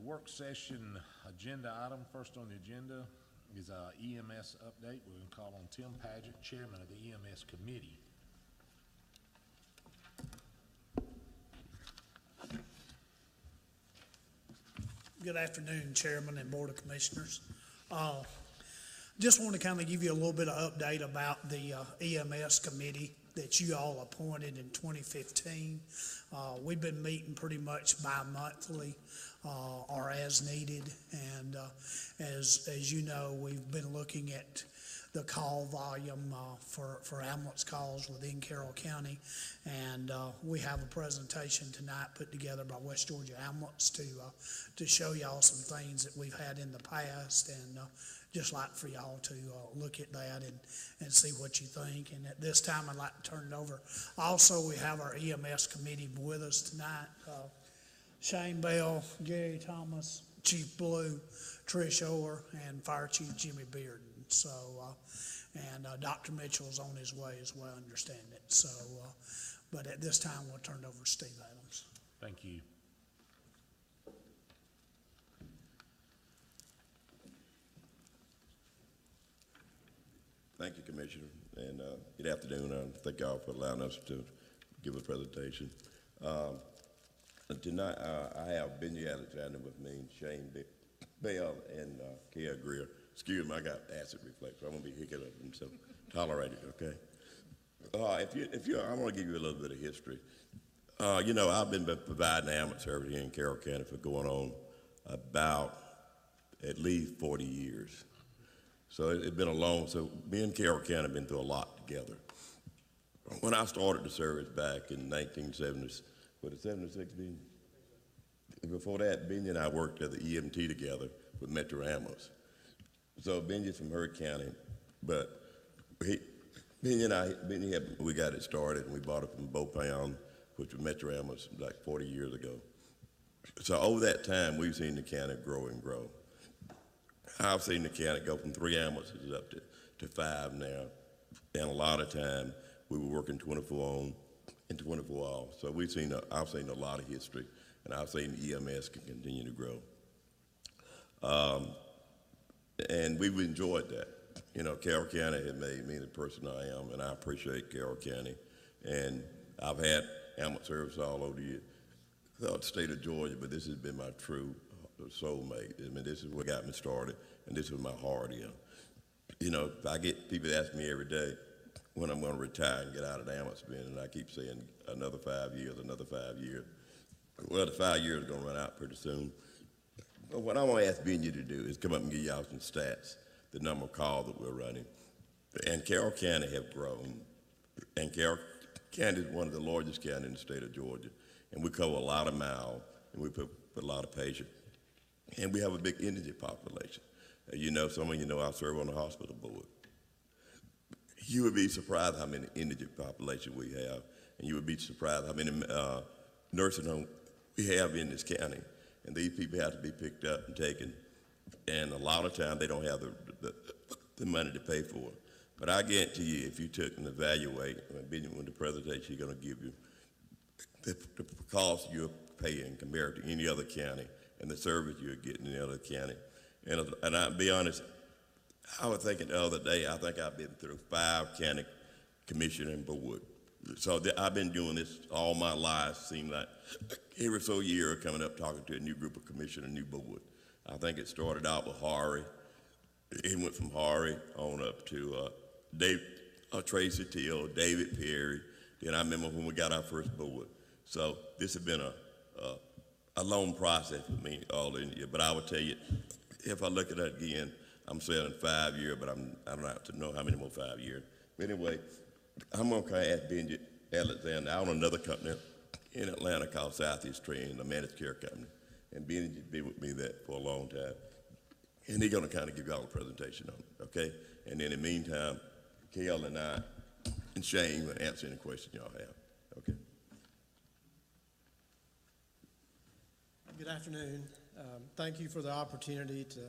work session agenda item. First on the agenda is EMS update. We're going to call on Tim Paget, Chairman of the EMS Committee. Good afternoon, Chairman and Board of Commissioners. Just want to kind of give you a little bit of update about the EMS committee that you all appointed in 2015. We've been meeting pretty much bi-monthly or as needed, and as you know, we've been looking at the call volume for ambulance calls within Carroll County, and we have a presentation tonight put together by West Georgia Ambulance to show y'all some things that we've had in the past, and just like for y'all to look at that and see what you think. And at this time, I'd like to turn it over. Also, we have our EMS committee with us tonight. Shane Bell, Gary Thomas, Chief Blue, Trish Orr, and Fire Chief Jimmy Bearden. So, and Dr. Mitchell's on his way as well, I understand it. So, but at this time, we'll turn it over to Steve Adams. Thank you. Thank you, Commissioner, and good afternoon. Thank y'all for allowing us to give a presentation. Tonight, I have Benji Alexander with me, Shane Bell, and Kia Greer. Excuse me, I got acid reflux, so I'm gonna be hiccup up, and so tolerate it, okay? I want to give you a little bit of history. You know, I've been providing ambulance service here in Carroll County for going on about at least 40 years. So it's been a long, so me and Carroll County have been through a lot together. When I started the service back in 1970s, what is 76, Ben? Before that, Benji and I worked at the EMT together with Metro Ambulance. So Benji's from Hurd County, but we got it started and we bought it from Beaupound, which was Metro Ambulance like 40 years ago. So over that time, we've seen the county grow and grow. I've seen the county go from 3 ambulances up to 5 now. And a lot of time we were working 24 on and 24 off. So I've seen a lot of history, and I've seen EMS can continue to grow. And we've enjoyed that. You know, Carroll County has made me the person I am, and I appreciate Carroll County. And I've had ambulance service all over the state of Georgia, but this has been my true soulmate. I mean, this is what got me started, and this is my heart in. You know, I get people ask me every day when I'm going to retire and get out of the ambulance business, and I keep saying another 5 years, another 5 years. Well, the 5 years is going to run out pretty soon. But what I want to ask Benji to do is come up and give y'all some stats, the number of calls that we're running. And Carroll County have grown, and Carroll County is one of the largest counties in the state of Georgia, and we cover a lot of miles, and we put a lot of patients. And we have a big indigent population. You know, some of you know I serve on the hospital board. You would be surprised how many indigent population we have, and you would be surprised how many nursing homes we have in this county. And these people have to be picked up and taken, and a lot of times they don't have the money to pay for it. But I guarantee you, if you took and evaluate, when the presentation you're going to give you, the cost you're paying compared to any other county, and the service you're getting in the other county. And I'll be honest, I was thinking the other day, I think I've been through 5 county commission and board. So I've been doing this all my life. Seems like every so year coming up talking to a new group of commission and new board. I think it started out with Hari. It went from Hari on up to Tracy Till, David Perry. Then I remember when we got our first board. So this has been a long process for me all in here, but I would tell you, if I look at it again, I'm saying 5 years, but I don't have to know how many more 5 years. But anyway, I'm going to ask Benji Alexander. I own another company in Atlanta called Southeast Training, a managed care company, and Benji has been with me that for a long time, and he's going to kind of give y'all a presentation on it, okay? And then in the meantime, Kale and I and Shane will answer any questions y'all have, okay? Good afternoon. Thank you for the opportunity to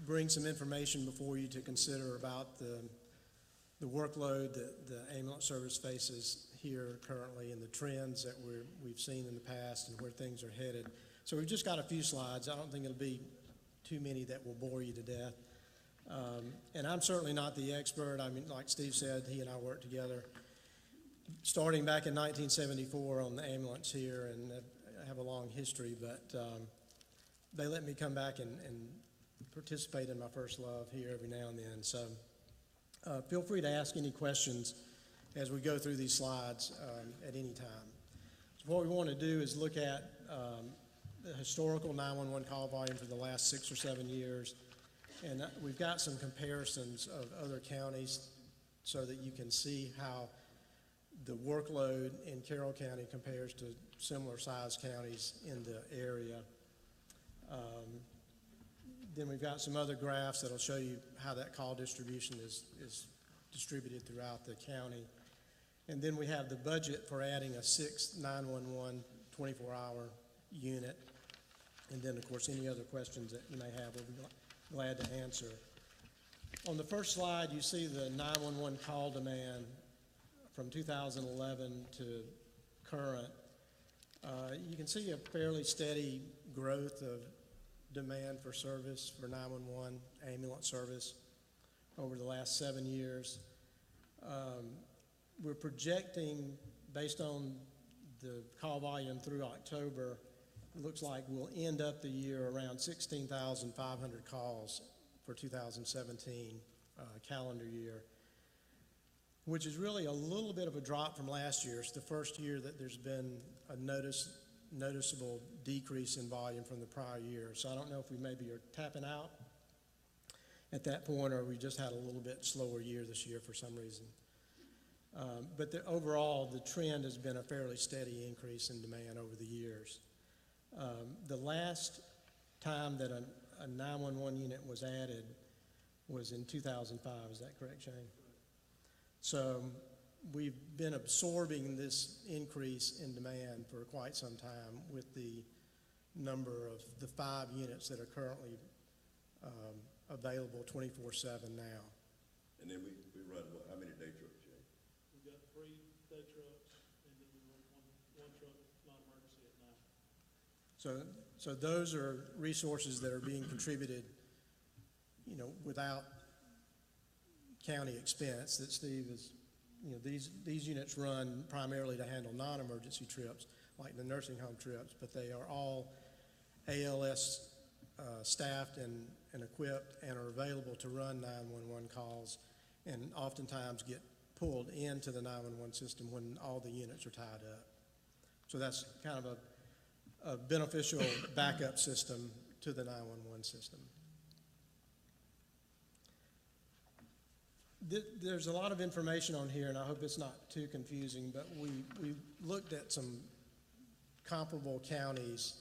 bring some information before you to consider about the workload that the ambulance service faces here currently and the trends that we've seen in the past and where things are headed. So we've just got a few slides. I don't think it'll be too many that will bore you to death. And I'm certainly not the expert. I mean, like Steve said, he and I worked together starting back in 1974 on the ambulance here, and I have a long history, but they let me come back and participate in my first love here every now and then. So feel free to ask any questions as we go through these slides at any time. So what we want to do is look at the historical 911 call volume for the last 6 or 7 years. And we've got some comparisons of other counties so that you can see how the workload in Carroll County compares to similar sized counties in the area. Then we've got some other graphs that'll show you how that call distribution is distributed throughout the county. And then we have the budget for adding a 6th 911 24-hour unit. And then, of course, any other questions that you may have, we'll be glad to answer. On the first slide, you see the 911 call demand from 2011 to current. You can see a fairly steady growth of demand for service for 911 ambulance service over the last 7 years. We're projecting, based on the call volume through October, it looks like we'll end up the year around 16,500 calls for 2017 calendar year, which is really a little bit of a drop from last year. It's the first year that there's been a noticeable decrease in volume from the prior year. So I don't know if we maybe are tapping out at that point, or we just had a little bit slower year this year for some reason. But overall, the trend has been a fairly steady increase in demand over the years. The last time that a 911 unit was added was in 2005. Is that correct, Shane? So we've been absorbing this increase in demand for quite some time with the number of the 5 units that are currently available 24/7 now. And then we run, how many day trucks, Jay? We've got 3 day trucks, and then we run one truck non-emergency at night. So those are resources that are being contributed, you know, without county expense that Steve is, you know, these units run primarily to handle non-emergency trips, like the nursing home trips, but they are all ALS staffed and equipped and are available to run 911 calls, and oftentimes get pulled into the 911 system when all the units are tied up. So that's kind of a beneficial backup system to the 911 system. There's a lot of information on here, and I hope it's not too confusing, but we looked at some comparable counties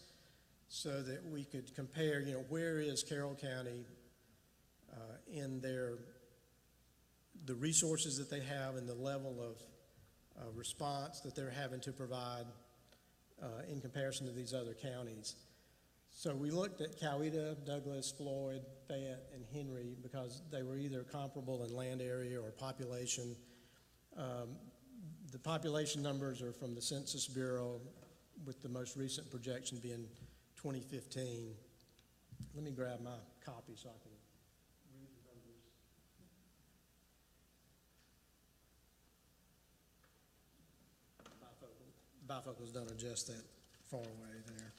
so that we could compare, you know, where is Carroll County in the resources that they have and the level of response that they're having to provide in comparison to these other counties. So we looked at Coweta, Douglas, Floyd, Fayette, and Henry because they were either comparable in land area or population. The population numbers are from the Census Bureau, with the most recent projection being 2015. Let me grab my copy so I can read the numbers. Bifocals don't adjust that far away there.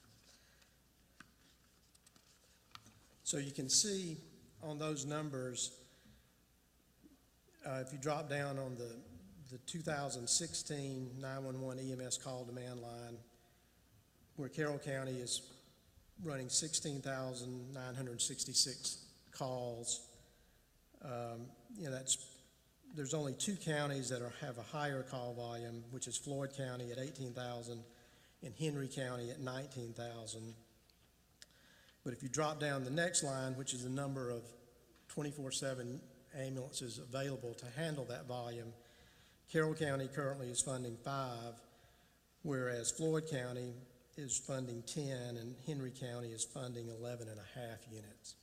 So you can see on those numbers, if you drop down on the 2016 911 EMS call demand line, where Carroll County is running 16,966 calls, you know, there's only 2 counties that have a higher call volume, which is Floyd County at 18,000 and Henry County at 19,000. But if you drop down the next line, which is the number of 24/7 ambulances available to handle that volume, Carroll County currently is funding 5, whereas Floyd County is funding 10 and Henry County is funding 11.5 units.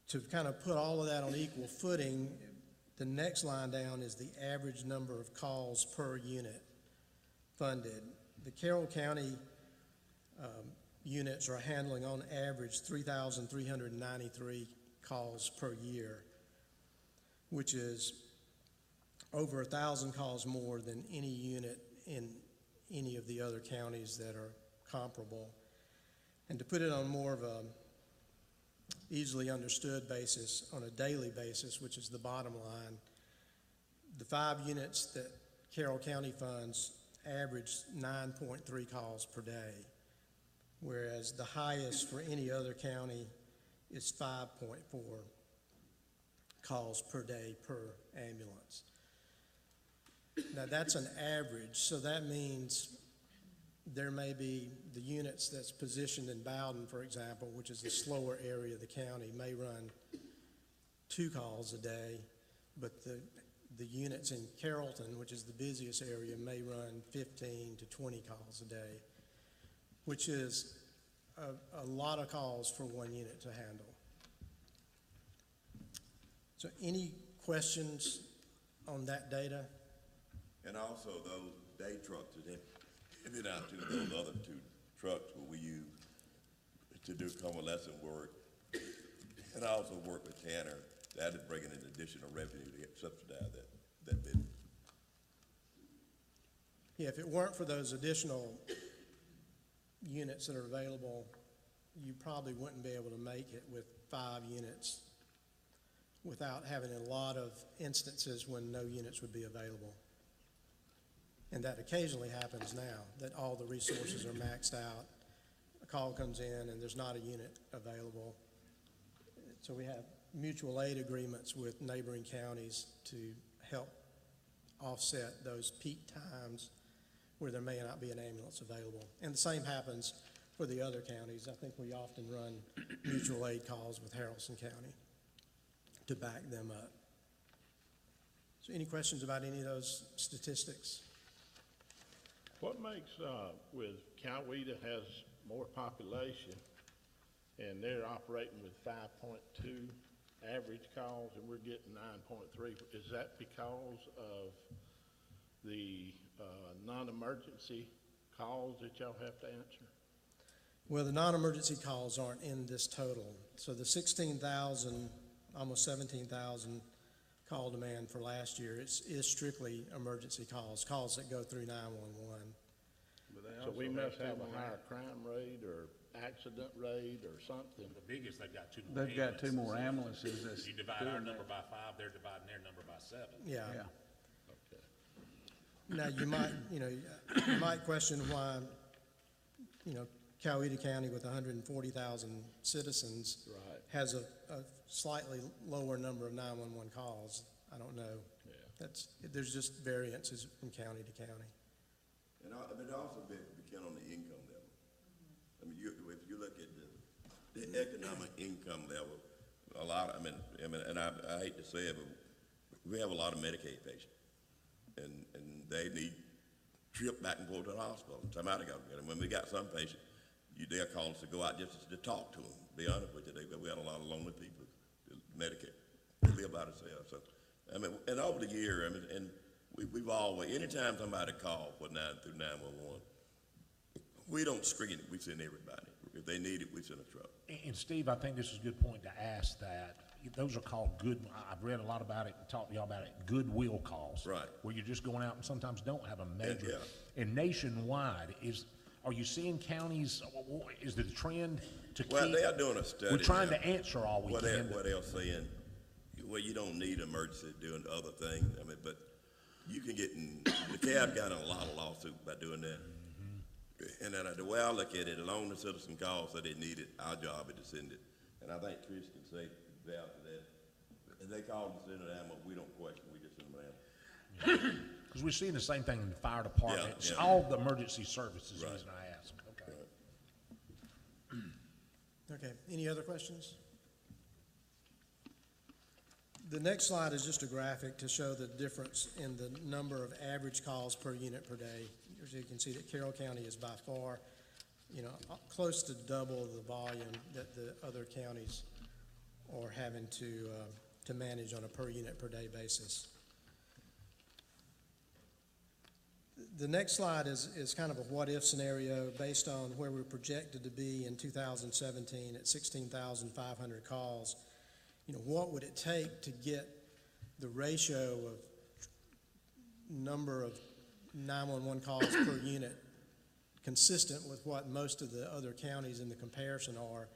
To kind of put all of that on equal footing, the next line down is the average number of calls per unit funded. The Carroll County units are handling on average 3,393 calls per year, which is over 1,000 calls more than any unit in any of the other counties that are comparable. And to put it on more of a easily understood basis, on a daily basis, which is the bottom line, the 5 units that Carroll County funds average 9.3 calls per day, whereas the highest for any other county is 5.4 calls per day per ambulance. Now, that's an average, so that means there may be the units that's positioned in Bowden, for example, which is the slower area of the county, may run 2 calls a day, but the units in Carrollton, which is the busiest area, may run 15 to 20 calls a day, which is a lot of calls for one unit to handle. So any questions on that data? And also those day trucks that have been out to those other 2 trucks where we use to do convalescent work, and also work with Tanner. That is bringing in additional revenue to help subsidize that bit. Yeah, if it weren't for those additional units that are available, you probably wouldn't be able to make it with 5 units without having a lot of instances when no units would be available. And that occasionally happens now, that all the resources are maxed out. A call comes in and there's not a unit available. So we have mutual aid agreements with neighboring counties to help offset those peak times where there may not be an ambulance available. And the same happens for the other counties. I think we often run mutual aid calls with Harrelson County to back them up. So any questions about any of those statistics? What makes, with Coweta has more population and they're operating with 5.2 average calls and we're getting 9.3, is that because of the non-emergency calls that y'all have to answer? Well, the non-emergency calls aren't in this total. So the 16,000, almost 17,000 call demand for last year is strictly emergency calls that go through 911. So we must have a higher crime rate or accident rate or something. The biggest, they've got 2 more They've got 2 more ambulances. ambulances that's You divide our doing number that. by 5, they're dividing their number by 7. Yeah. Yeah. Okay. Now, you might question why, Coweta County with 140,000 citizens Right. has a slightly lower number of 911 calls. I don't know. Yeah. There's just variances from county to county. And it also depends on the income level. I mean, if you look at the economic income level, and I hate to say it, but we have a lot of Medicaid patients, and they need trip back and forth to the hospital. Somebody got to get them. When we got some patients, they'll call us to go out just to talk to them. To be honest with you, we got a lot of lonely people, Medicaid, they live by themselves. So, and over the year, and we've always, anytime somebody calls for 911, we don't screen it, we send everybody. If they need it, we send a truck. And Steve, I think this is a good point to ask that. Those are called I've read a lot about it and talked to y'all about it, goodwill calls. Right. Where you're just going out and sometimes don't have a major. Yeah. And nationwide, are you seeing counties, is the trend to keep? Well, they are doing a study. We're trying now. to answer all we What can. they're saying, well, you don't need emergency doing other things. But you can get the CAB got in a lot of lawsuits by doing that. Mm-hmm. And then the way I look at it, as long as the citizen calls that they need it, our job is to send it. And I think Chris can say vouch for that. If they call and send an ambulance, we don't question, we just send them an ambulance. Because we're seeing the same thing in the fire department. Yeah, yeah. All the emergency services, Right. reason I ask. Okay. Right. Okay, any other questions? The next slide is just a graphic to show the difference in the number of average calls per unit per day. As you can see that Carroll County is by far, close to double the volume that the other counties are having to manage on a per unit per day basis. The next slide is kind of a what-if scenario based on where we're projected to be in 2017 at 16,500 calls. You know, what would it take to get the ratio of number of 911 calls per unit consistent with what most of the other counties in the comparison are?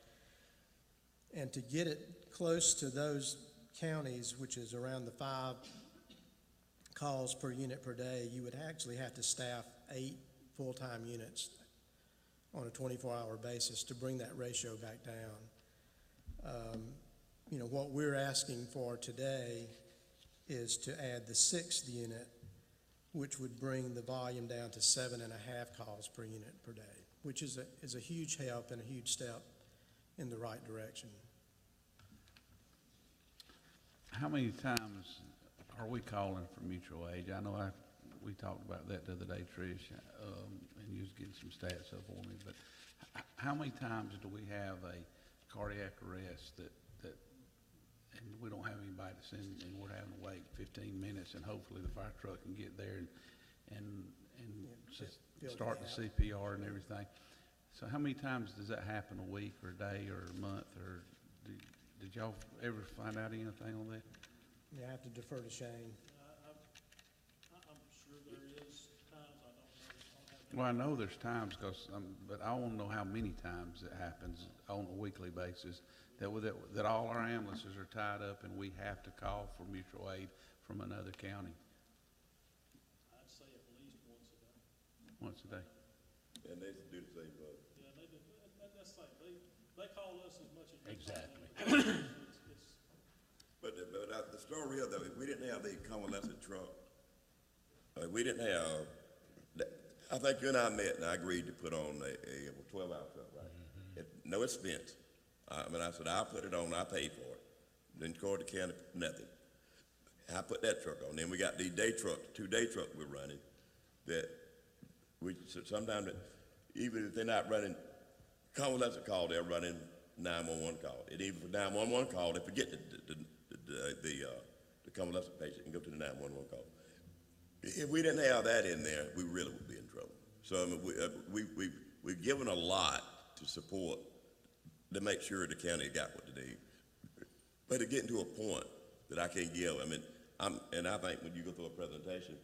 And to get it close to those counties, which is around the 5 calls per unit per day, you would actually have to staff 8 full-time units on a 24-hour basis to bring that ratio back down. You know, what we're asking for today is to add the 6th unit, which would bring the volume down to 7.5 calls per unit per day, which is a huge help and a huge step in the right direction. How many times are we calling for mutual aid? I know we talked about that the other day, Trish, and you was getting some stats up for me, but how many times do we have a cardiac arrest that and we don't have anybody to send, and we're having to wait 15 minutes, and hopefully the fire truck can get there and start the CPR and everything. So how many times does that happen a week or a day or a month, or did y'all ever find out anything on that? You have to defer to Shane. I'm sure there is times, I don't know. Well, I know there's times, but I want to know how many times it happens on a weekly basis that all our ambulances are tied up and we have to call for mutual aid from another county. I'd say at least once a day. Once a day. And they do the same thing. Yeah, they do, that's like, they call us as much as. Exactly. But the story is that if we didn't have the convalescent truck, we didn't have, I think you and I met and I agreed to put on a 12-hour truck, right? At no expense. I mean, I said, I'll put it on, I paid for it. Didn't call the county, nothing. I put that truck on. Then we got these day trucks, 2-day trucks we're running that sometimes even if they're not running convalescent call, they're running 911 call. And even for 911 call, they forget the convalescent patient and go to the 911 call. If we didn't have that in there, we really would be in trouble. So I mean, we've given a lot to support to make sure the county got what they need. But to get to a point that I can't give, I mean, and I think when you go through a presentation,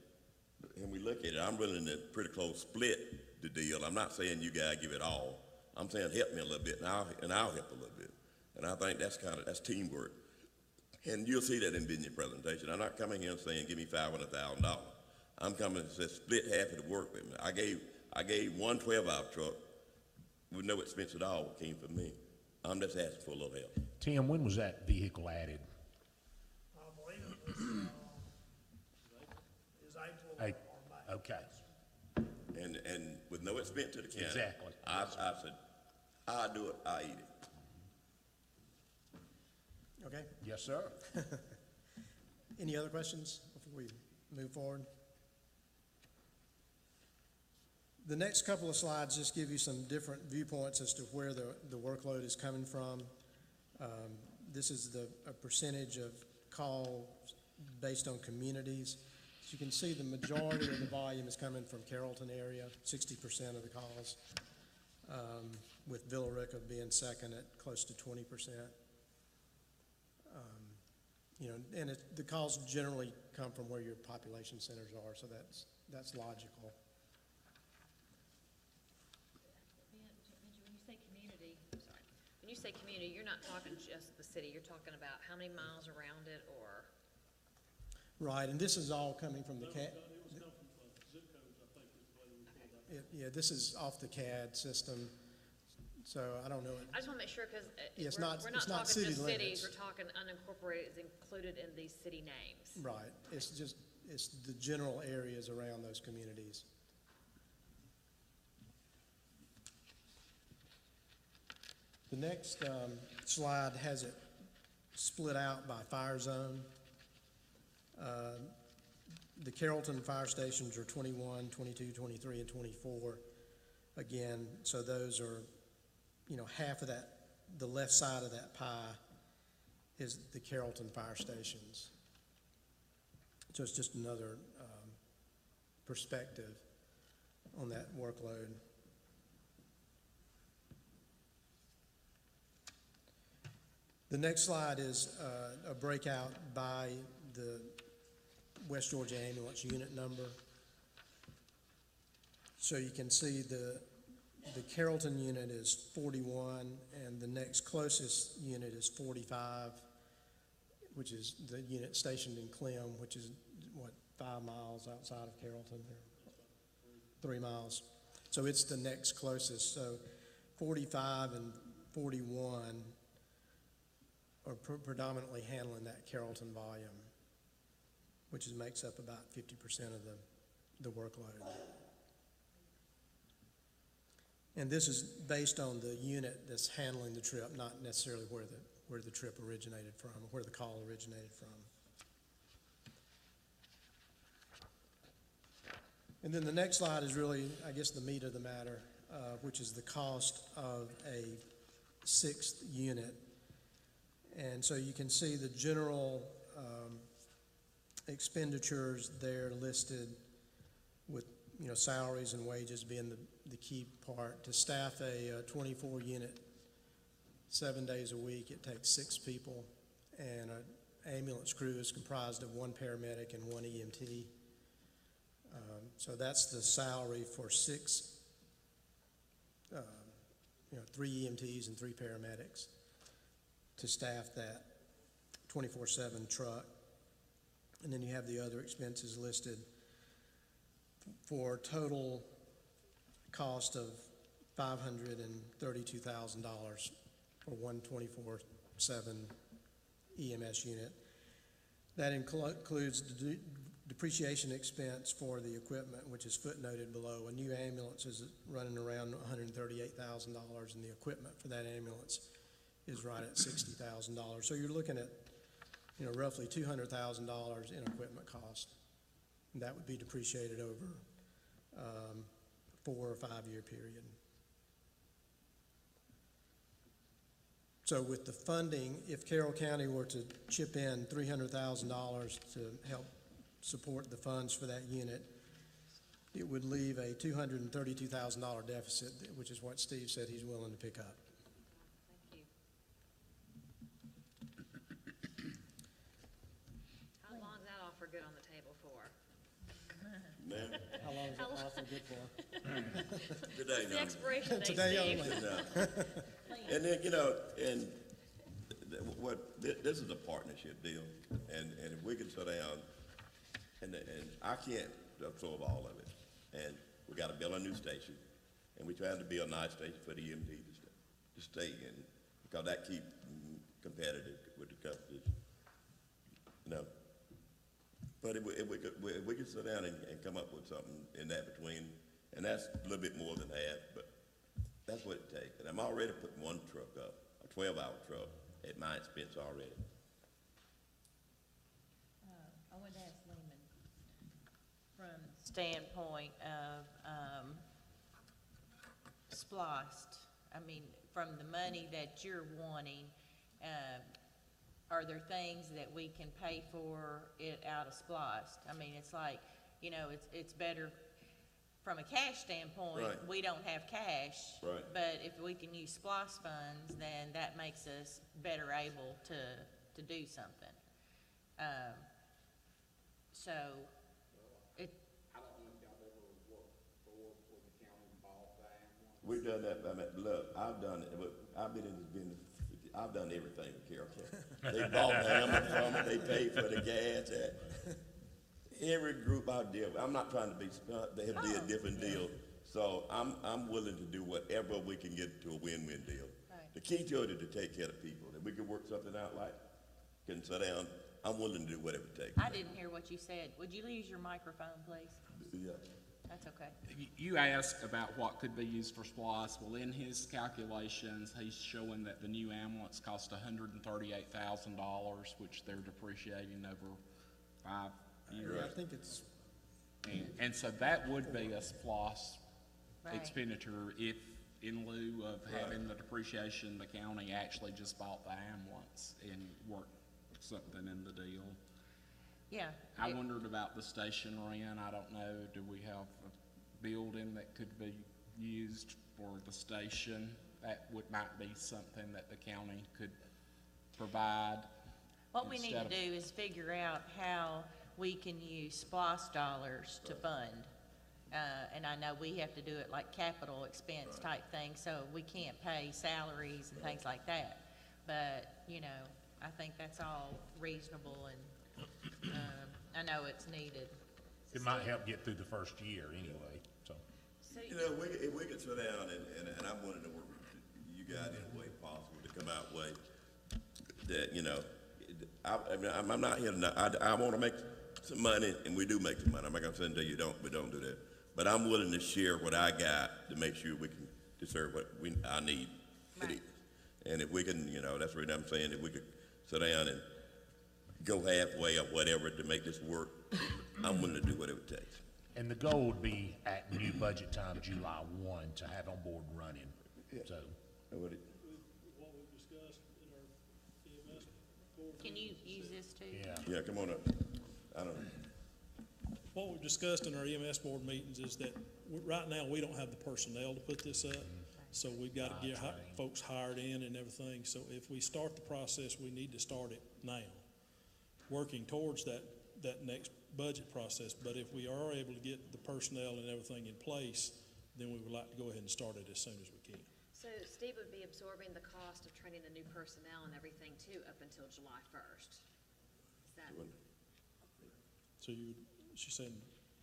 and we look at it, I'm willing to pretty close split the deal. I'm not saying you guys give it all. I'm saying help me a little bit, and I'll help a little bit. And I think that's teamwork. And you'll see that in your presentation. I'm not coming here and saying, give me $500,000. I'm coming and say, split half of the work with me. I gave one 12-hour truck with no expense at all. It came from me. I'm just asking for a little help. Tim, when was that vehicle added? I believe it was April or May. Okay, And with no expense to the county. Exactly. I said, I'll do it, I'll eat it. Okay. yes, sir. Any other questions before we move forward? The next couple of slides just give you some different viewpoints as to where the workload is coming from. This is a percentage of calls based on communities. As you can see, the majority of the volume is coming from Carrollton area, 60% of the calls, with Villa Rica being second at close to 20%. You know, and the calls generally come from where your population centers are, so that's logical. When you say community, you're not talking just the city, you're talking about how many miles around it, or? Right, and this is all coming from the CAD. It was come from zip codes, I think is the way we pulled that. Yeah, this is off the CAD system, so I don't know. I just want to make sure, because Yeah, it's we're not not talking city just cities, limits. we're talking unincorporated is included in these city names. Right, it's the general areas around those communities. The next slide has it split out by fire zone. The Carrollton fire stations are 21, 22, 23, and 24. Again, so those are, you know, half of that, the left side of that pie is the Carrollton fire stations. So it's just another perspective. on that workload. The next slide is a breakout by the West Georgia ambulance unit number. So you can see the Carrollton unit is 41, and the next closest unit is 45, which is the unit stationed in Clem, which is, what, 5 miles outside of Carrollton, or 3 miles. So it's the next closest. So 45 and 41 are predominantly handling that Carrollton volume, which makes up about 50% of the workload. And this is based on the unit that's handling the trip, not necessarily where the trip originated from, or where the call originated from. And then the next slide is really, I guess, the meat of the matter, which is the cost of a 6th unit. And so you can see the general expenditures there listed with, salaries and wages being the key part. To staff a 24 unit, 7 days a week, it takes 6 people, and an ambulance crew is comprised of 1 paramedic and 1 EMT. So that's the salary for 6, 3 EMTs and 3 paramedics to staff that 24/7 truck. And then you have the other expenses listed for a total cost of $532,000 for one 24/7 EMS unit. That includes the depreciation expense for the equipment, which is footnoted below. A new ambulance is running around $138,000, and the equipment for that ambulance is right at $60,000. So you're looking at, roughly $200,000 in equipment cost. And that would be depreciated over a 4 or 5 year period. So with the funding, if Carroll County were to chip in $300,000 to help support the funds for that unit, it would leave a $232,000 deficit, which is what Steve said he's willing to pick up. Thank you. How long is that offer good on the table for? Ma'am? How long is that offer good for? Today, What's the now. expiration date, Today Steve? only. And then, this is a partnership deal, and if we can sit down, and I can't absorb all of it, and we gotta build a new station, and we're trying to build a nice station for the EMT to stay in, because that keep competitive with the competition, But if we could sit down and come up with something in that between, and that's a little bit more than half, but that's what it takes. And I'm already putting 1 truck up, a 12-hour truck, at my expense already. I would ask Lehman, from the standpoint of spliced, from the money that you're wanting, are there things that we can pay for it out of spliced? It's like, it's better from a cash standpoint. Right. We don't have cash. Right. But if we can use splice funds, then that makes us better able to do something. So, it, I don't know if y'all ever worked for the county bought the ambulance. We've done that, look, I've done it, I've been in this business, I've done everything with Carroll County. They bought the ambulance from it, they paid for the gas, every group I deal with, I'm not trying to be, they have did different deals. So I'm willing to do whatever we can get to a win-win deal. Right. The key to it is to take care of people. If we can work something out like, can sit down, I'm willing to do whatever it takes. I didn't hear what you said. Would you use your microphone, please? Yeah. That's okay. You asked about what could be used for SPLOST. Well, in his calculations, he's showing that the new ambulance cost $138,000, which they're depreciating over 5 years. Yeah, I think it's, And so that would be a SPLOST Right. expenditure if, in lieu of having the depreciation, the county actually just bought the ambulance and worked something in the deal. Yeah. I wondered about the station rent. I don't know, do we have building that could be used for the station. Might be something that the county could provide. What we need to instead of- do is figure out how we can use SPOS dollars to fund. And I know we have to do it like capital expense type thing, so we can't pay salaries and things like that. But, you know, I think that's all reasonable and, I know it's needed. It might help get through the first year anyway, so. So You know, if we could sit down and I'm willing to work with you guys in a way possible to come out way that, you know, I'm not here to, I want to make some money and we do make some money. I'm not going to say until you don't, we don't do that. But I'm willing to share what I got to make sure we can deserve what I need. Right. And if we can, you know, that's what I'm saying, if we could sit down and go halfway or whatever to make this work, I'm willing to do whatever it takes. And the goal would be at new budget time, July 1, to have on board running, so. What we've discussed in our EMS board. Can you use this too? Yeah. Yeah, come on up. I don't know. What we've discussed in our EMS board meetings is that right now, we don't have the personnel to put this up. So we've got to get folks hired in and everything. So if we start the process, we need to start it now, working towards that next budget process. But if we are able to get the personnel and everything in place, then we would like to go ahead and start it as soon as we can. So Steve would be absorbing the cost of training the new personnel and everything too up until July 1st. Is that, So she's saying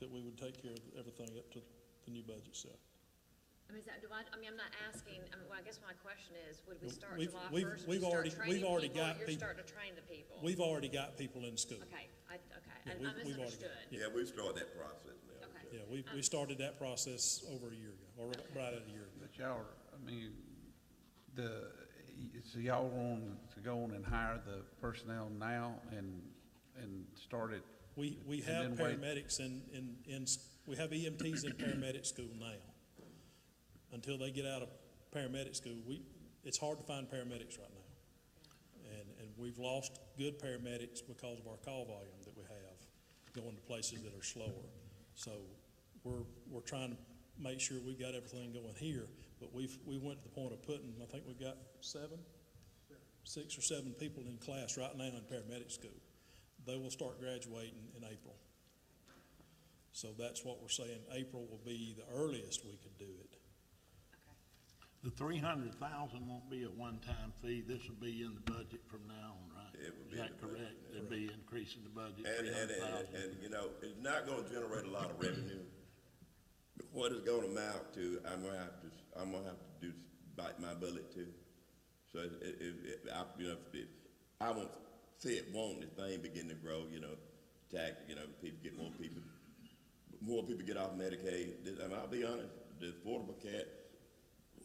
that we would take care of everything up to the new budget stuff. I mean, is that, I'm not asking, well, I guess my question is, would we start We've- July we've- 1st? we've already got You're people- starting to train the people? We've already got people in school. Okay, I Yeah, I we've already got- misunderstood. Yeah, we've started that process now. Okay. Yeah, we started that process over a year ago, or right at a year ago. But y'all, I mean, so y'all want to go on and hire the personnel now and start it? We and have then wait? paramedics we have EMTs in paramedic school now. Until they get out of paramedic school, it's hard to find paramedics right now. And we've lost good paramedics because of our call volume that we have going to places that are slower. So we're trying to make sure we've got everything going here, but we went to the point of putting, I think we've got 6 or 7 people in class right now in paramedic school. They will start graduating in April. So that's what we're saying, April will be the earliest we could do it. The 300,000 won't be a one-time fee. This will be in the budget from now on, right? It will be Is in that the budget, correct? It'll be increasing the budget, And 300,000. you know, it's not gonna generate a lot of revenue. What it's gonna amount to, I'm gonna have to bite my bullet too. So I won't say it won't, the thing begin to grow, you know, people get more people get off Medicaid. I'll be honest, the Affordable Care,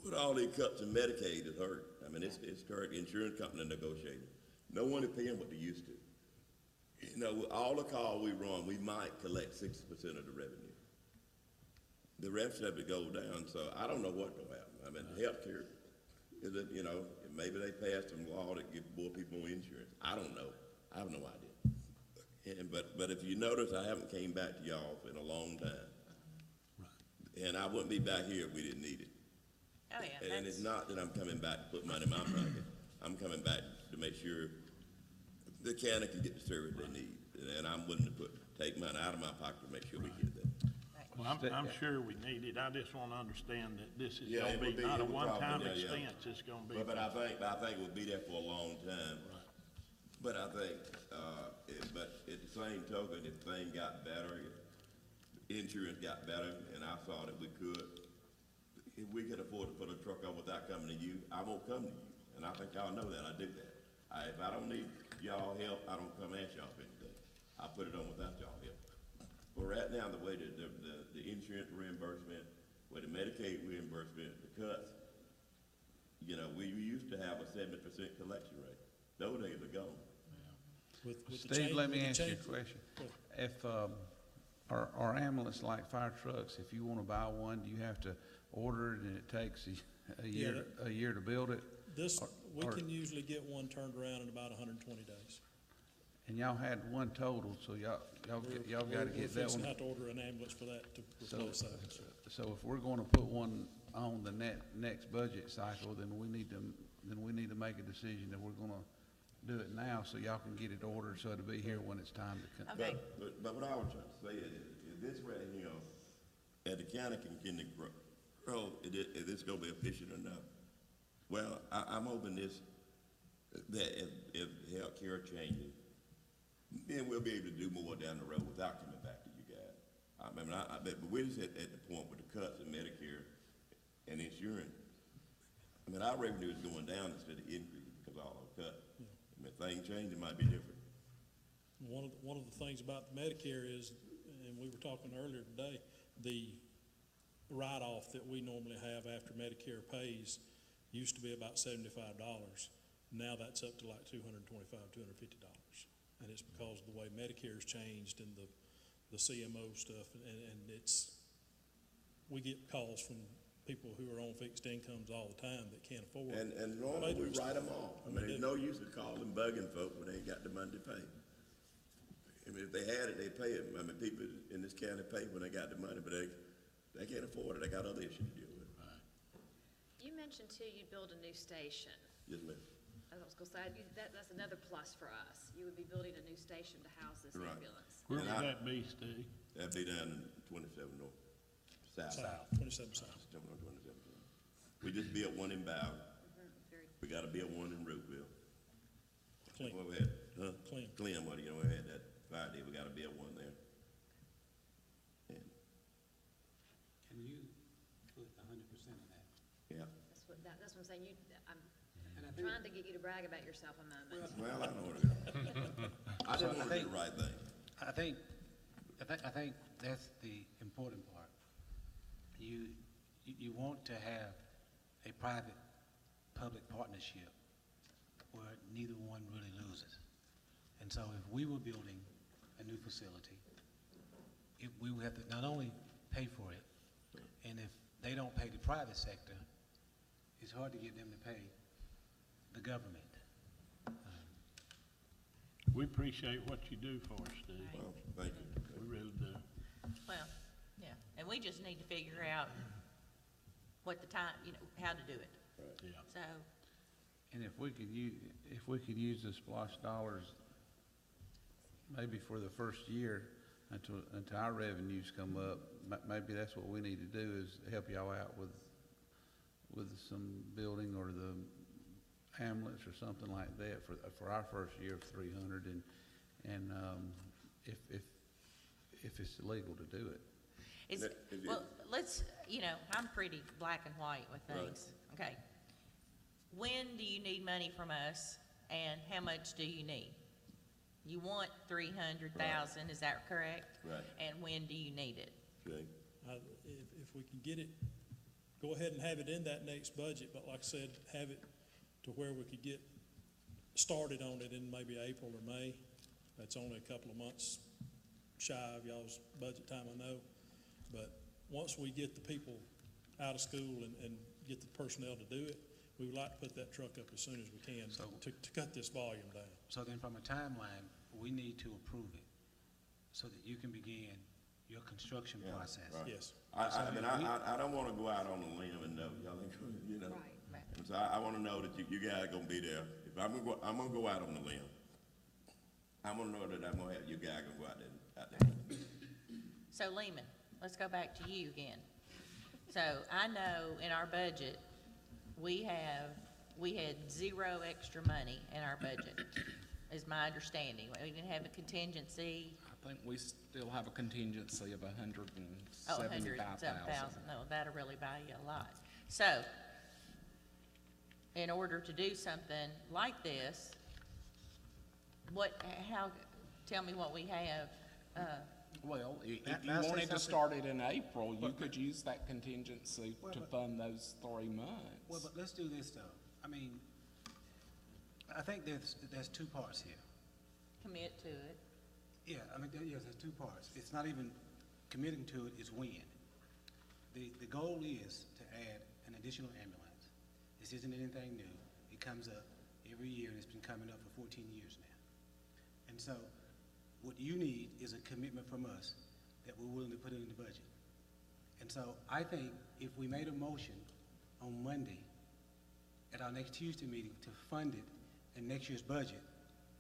with all these cuts in Medicaid is hurt. I mean, it's hurt insurance company negotiating. No one is paying what they used to. You know, with all the calls we run, we might collect 60% of the revenue. The rest of it goes down, so I don't know what's gonna happen. I mean, healthcare, is it, you know, maybe they passed some law that give more people more insurance. I don't know. I have no idea. But if you notice, I haven't came back to y'all in a long time. And I wouldn't be back here if we didn't need it. Oh, yeah. And it's not that I'm coming back to put money in my pocket. I'm coming back to make sure the county can get the service they need. And I'm willing to take money out of my pocket to make sure we get that. Well, I'm sure we need it. I just want to understand that this is Yeah, going it to would be be- not it a would one-time probably- yeah, yeah. expense. It's going to be. But I think it will be there for a long time. Right. But I think, but at the same token, if things got better, if insurance got better, and I saw that we could, if we could afford to put a truck on without coming to you, I won't come to you. And I think y'all know that, I do that. If I don't need y'all help, I don't come ask y'all for anything. I put it on without y'all help. But right now, the way the insurance reimbursement, with the Medicaid reimbursement, the cuts, you know, we used to have a 70% collection rate. Those days are gone. With the Steve, change- let me with the ask you a change- question. Go ahead. If, are ambulance like fire trucks, if you want to buy one, do you have to order it and it takes a year to build it? This, we Or- can usually get one turned around in about 120 days. And y'all had one total, so y'all gotta get that We're fixing to one. have to order an ambulance for that to replace that. So if we're gonna put one on the next budget cycle, then we need to make a decision that we're gonna do it now, so y'all can get it ordered, so it'll be here when it's time to come. Okay. But what I was trying to say is this right here, at the county can grow, is this gonna be efficient enough? Well, I'm hoping that if healthcare changes, then we'll be able to do more down the road without coming back to you guys. But we're just at the point with the cuts in Medicare and insurance. I mean, our revenue is going down instead of increasing because of all those cuts. I mean, if things change, it might be different. One of the things about Medicare is, and we were talking earlier today, the write-off that we normally have after Medicare pays used to be about $75. Now that's up to like $225, $250. And it's because of the way Medicare's changed and the CMO stuff, and we get calls from people who are on fixed incomes all the time that can't afford. And normally we write them off. I mean, there's no use of calling, bugging folk when they ain't got the money to pay. I mean, if they had it, they'd pay it. I mean, people in this county pay when they got the money, but they can't afford it. They got other issues to deal with. You mentioned too, you'd build a new station. Yes, ma'am. I was gonna say, that's another plus for us. You would be building a new station to house this Right. ambulance. Where And would that be, Steve? That'd be down in 27 North, South. 27 South. 27. We just built one in Bowden. Very We gotta build one in Rookville. Clean. Well, we had, huh? Clean. Clean, what, we had that Friday, we gotta build one there. And, Can you put 100% of that? yeah, That's what I'm saying, I'm And I think, trying to get you to brag about yourself a moment. well, I know where to go. I just wanna do the right thing. I think that's the important part. You want to have a private-public partnership where neither one really loses. And so if we were building a new facility, we would have to not only pay for it, and if they don't pay the private sector, it's hard to get them to pay the government. We appreciate what you do for us, Steve. Well, thank you. We really do. Well, yeah, and we just need to figure out what the time, how to do it. Yeah. So, And if we could use the SPOS dollars maybe for the first year until our revenues come up, maybe that's what we need to do is help y'all out with some building or the ambulance or something like that for our first year of 300 and if it's legal to do it. well, let's, I'm pretty black and white with things. Okay. When do you need money from us, and how much do you need? You want 300,000, is that correct? Right. And when do you need it? Okay. If we can get it, go ahead and have it in that next budget, but like I said, have it to where we could get started on it in maybe April or May. That's only a couple of months shy of y'all's budget time, I know. But once we get the people out of school and get the personnel to do it, we would like to put that truck up as soon as we can to cut this volume down. So then from a timeline, we need to approve it so that you can begin your construction Yeah, process. right. Yes. I mean, I don't wanna go out on a limb and know, y'all think, Right. And so I wanna know that you guys are gonna be there. If I'm gonna go out on a limb, I'm gonna know that I'm gonna have you guys gonna go out there. So Lehman, let's go back to you again. So I know in our budget, we had zero extra money in our budget, is my understanding. We didn't have a contingency. I think we still have a contingency of Oh, 175,000. No, that'll really buy you a lot. So, in order to do something like this, tell me what we have, Well, if May you I say wanted to something? start it in April, you could use that contingency to fund those 3 months. Well, but let's do this though. I mean, I think there's two parts here. commit to it. Yeah, I mean, there's two parts. It's not even committing to it, it's when. The goal is to add an additional ambulance. This isn't anything new. It comes up every year, and it's been coming up for 14 years now. And so what you need is a commitment from us that we're willing to put it in the budget. And so I think if we made a motion on Monday at our next Tuesday meeting to fund it in next year's budget,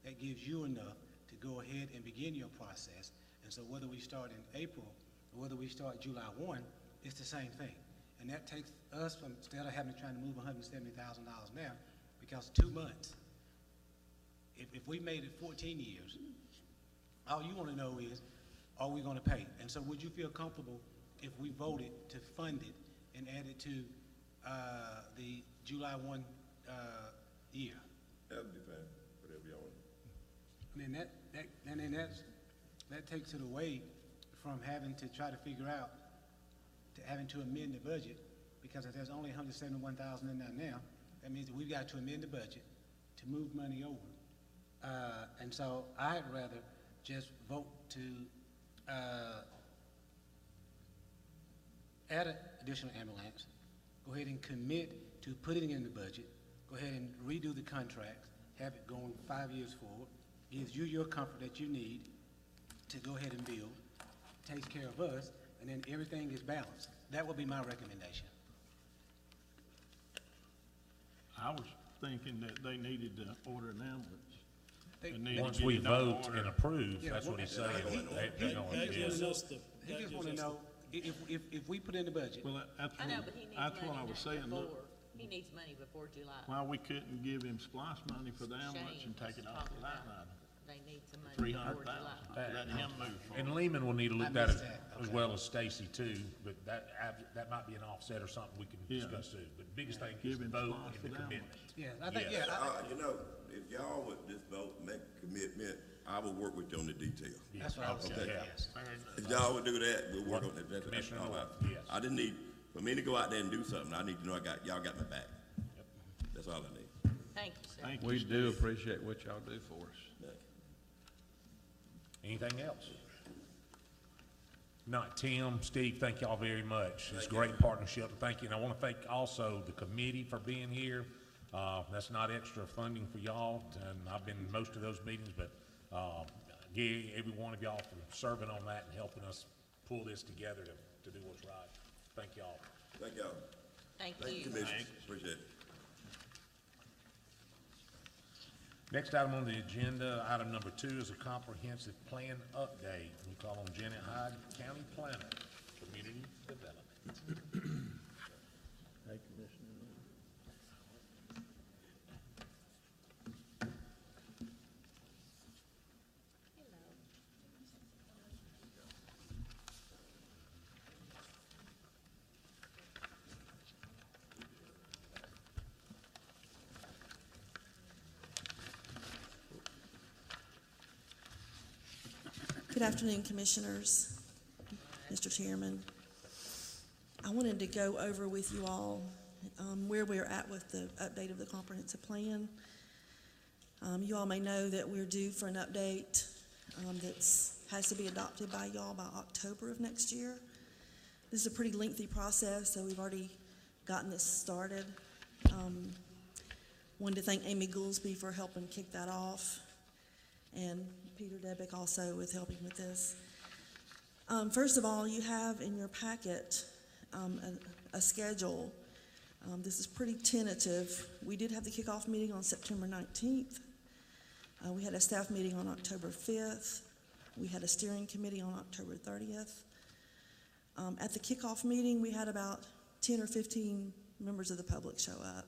that gives you enough to go ahead and begin your process. And so whether we start in April or whether we start July 1, it's the same thing. And that takes us from, instead of having to try to move $170,000 now, because 2 months, if we made it 14 years, all you want to know is, are we going to pay? And so would you feel comfortable if we voted to fund it and add it to the July 1 year? That would be fine, whatever y'all want. I mean, that takes it away from having to try to figure out, to having to amend the budget, because if there's only $171,000 in there now, that means that we've got to amend the budget to move money over. And so I'd rather just vote to add an additional ambulance, go ahead and commit to putting it in the budget, go ahead and redo the contracts, have it going 5 years forward, gives you your comfort that you need to go ahead and build, takes care of us, and then everything is balanced. That would be my recommendation. I was thinking that they needed to order an ambulance. They need to Once get we it on vote order. and approve, Yeah, that's what he's saying. They don't That do gives that. us the, He that just gives want to us know, if we put in the budget, Well, that's I know, what, but he needs that's money what I was saying, before, look, he needs money before July. why we couldn't give him splash money for the ambulance and take it off the line item. They need some money 300,000, before July. let him move And forward. Lehman will need to look I at it missed that. as Okay. well as Stacy too, but that might be an offset or something we can Yeah. discuss too. But the biggest thing is Give the him vote slots and for the that one. commitment. yeah, I think, Yes. yeah, You know, if y'all would just vote, make a commitment, I will work with you on the detail. that's what I was saying, Okay. yes. If y'all would do that, we'll work on it. That's Commissioner all North, I- yes. I didn't need, for me to go out there and do something, I need to know y'all got my back. That's all I need. Thank you, sir. Thank you, We Steve. do appreciate what y'all do for us. Anything else? Not Tim, Steve, thank y'all very much. It's a great partnership, and thank you. And I want to thank also the committee for being here. That's not extra funding for y'all, and I've been in most of those meetings, but Gary, every one of y'all for serving on that and helping us pull this together to do what's right. Thank y'all. Thank y'all. Thank Thank you, you. Commissioners. Appreciate it. Next item on the agenda, item number 2, is a comprehensive plan update. We call on Janet Hyde, County Planner, Community Development. Hey, Commissioner. Good afternoon, Commissioners, Mr. Chairman. I wanted to go over with you all where we're at with the update of the comprehensive plan. You all may know that we're due for an update has to be adopted by y'all by October of next year. This is a pretty lengthy process, so we've already gotten this started. Wanted to thank Amy Goolsby for helping kick that off, and Peter Debick also with helping with this. First of all, you have in your packet a schedule. This is pretty tentative. We did have the kickoff meeting on September 19th. We had a staff meeting on October 5th. We had a steering committee on October 30th. At the kickoff meeting, we had about 10 or 15 members of the public show up.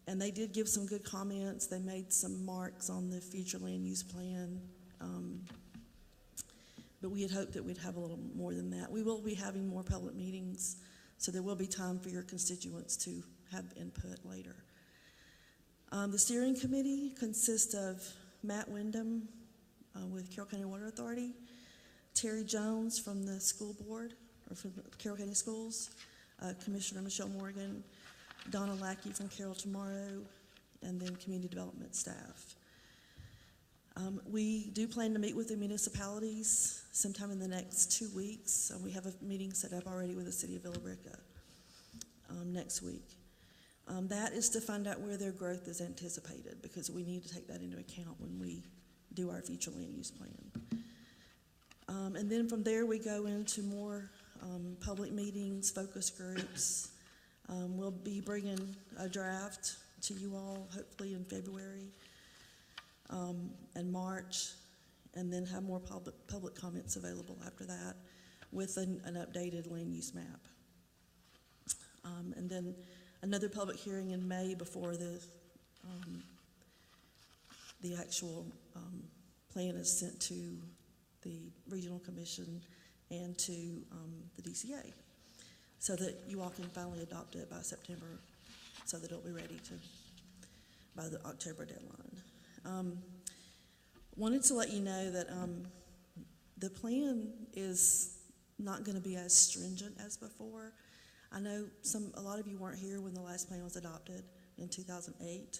And they did give some good comments. They made some marks on the future land use plan. But we had hoped that we'd have a little more than that. We will be having more public meetings, so there will be time for your constituents to have input later. The steering committee consists of Matt Wyndham with Carroll County Water Authority, Terry Jones from the school board, or from the Carroll County Schools, Commissioner Michelle Morgan, Donna Lackey from Carroll Tomorrow, and then community development staff. We do plan to meet with the municipalities sometime in the next 2 weeks. We have a meeting set up already with the city of Villa Rica next week. That is to find out where their growth is anticipated, because we need to take that into account when we do our future land use plan. And then from there, we go into more public meetings, focus groups. We'll be bringing a draft to you all, hopefully in February and March, and then have more public comments available after that with an updated land use map. And then another public hearing in May before the actual plan is sent to the Regional Commission and to the DCA, so that you all can finally adopt it by September, so that it'll be ready by the October deadline. Wanted to let you know that the plan is not going to be as stringent as before. I know a lot of you weren't here when the last plan was adopted in 2008,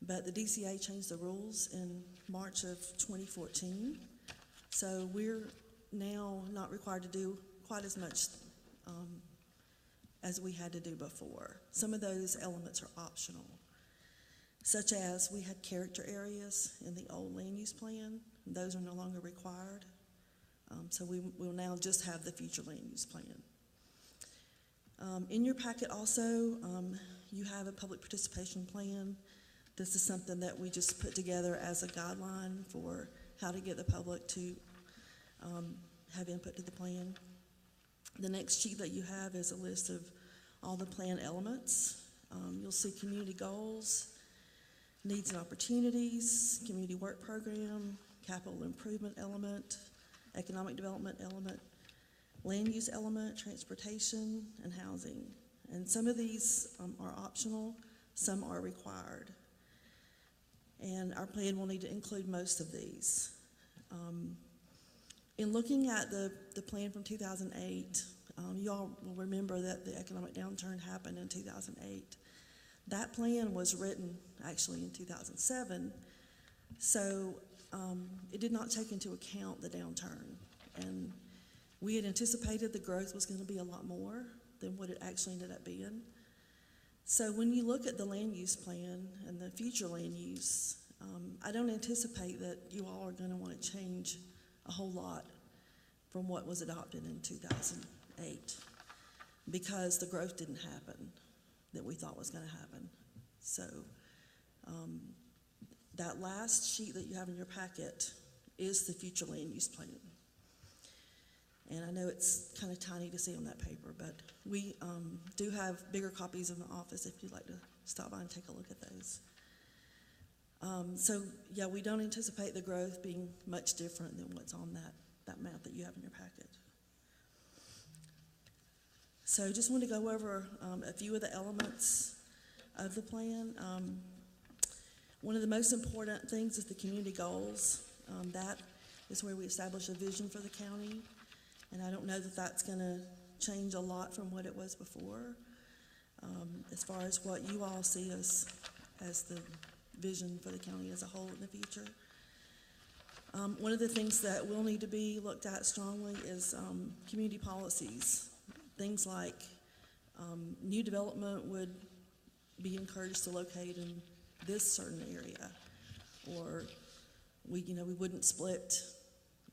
but the DCA changed the rules in March of 2014. So we're now not required to do quite as much as we had to do before. Some of those elements are optional, such as we had character areas in the old land use plan. Those are no longer required. So we will now just have the future land use plan. In your packet also, you have a public participation plan. This is something that we just put together as a guideline for how to get the public to have input to the plan. The next sheet that you have is a list of all the plan elements. You'll see community goals, needs and opportunities, community work program, capital improvement element, economic development element, land use element, transportation, and housing. And some of these are optional, some are required. And our plan will need to include most of these. In looking at the plan from 2008, you all will remember that the economic downturn happened in 2008. That plan was written actually in 2007, so it did not take into account the downturn. And we had anticipated the growth was going to be a lot more than what it actually ended up being. So when you look at the land use plan and the future land use, I don't anticipate that you all are going to want to change a whole lot from what was adopted in 2008, because the growth didn't happen that we thought was going to happen. So that last sheet that you have in your packet is the future land use plan. And I know it's kind of tiny to see on that paper, but we do have bigger copies in the office if you'd like to stop by and take a look at those. So yeah, we don't anticipate the growth being much different than what's on that map that you have in your packet. So just want to go over a few of the elements of the plan. One of the most important things is the community goals. That is where we establish a vision for the county. And I don't know that that's going to change a lot from what it was before, as far as what you all see as the vision for the county as a whole in the future. One of the things that will need to be looked at strongly is community policies. Things like new development would be encouraged to locate in this certain area, or we wouldn't split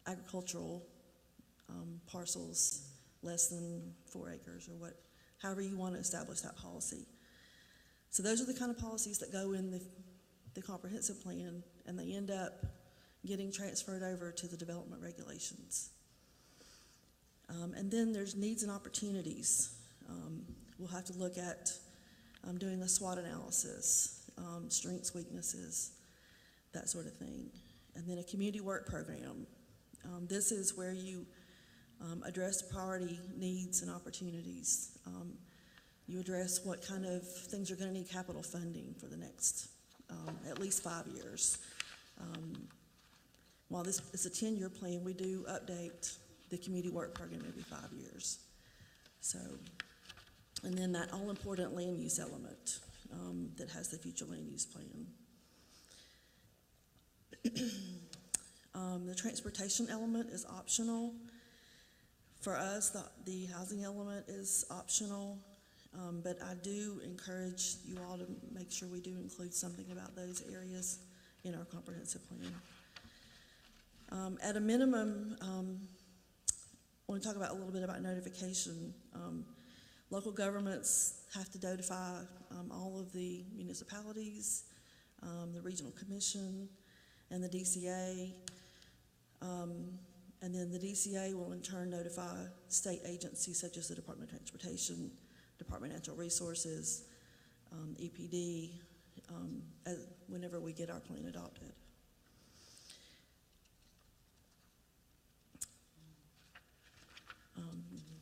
agricultural parcels less than 4 acres, or however you want to establish that policy. So those are the kind of policies that go in the comprehensive plan, and they end up getting transferred over to the development regulations. And then there's needs and opportunities. We'll have to look at doing a SWOT analysis, strengths, weaknesses, that sort of thing. And then a community work program. This is where you address priority needs and opportunities. You address what kind of things are going to need capital funding for the next at least 5 years. While this is a 10-year plan, we do update the community work program every 5 years. So, and then that all-important land use element that has the future land use plan. The transportation element is optional. For us, the housing element is optional, But I do encourage you all to make sure we do include something about those areas in our comprehensive plan. At a minimum, I want to talk about a little bit about notification. Local governments have to notify all of the municipalities, the regional commission, and the DCA. And then the DCA will in turn notify state agencies such as the Department of Transportation, Department of Natural Resources, EPD, whenever we get our plan adopted.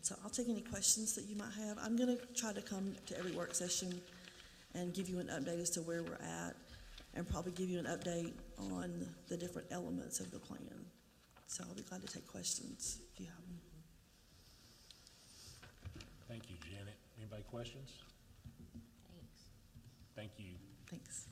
So I'll take any questions that you might have. I'm going to try to come to every work session and give you an update as to where we're at, and probably give you an update on the different elements of the plan. So I'll be glad to take questions if you have them. Thank you, Janet. Anybody questions? Thanks. Thank you. Thanks.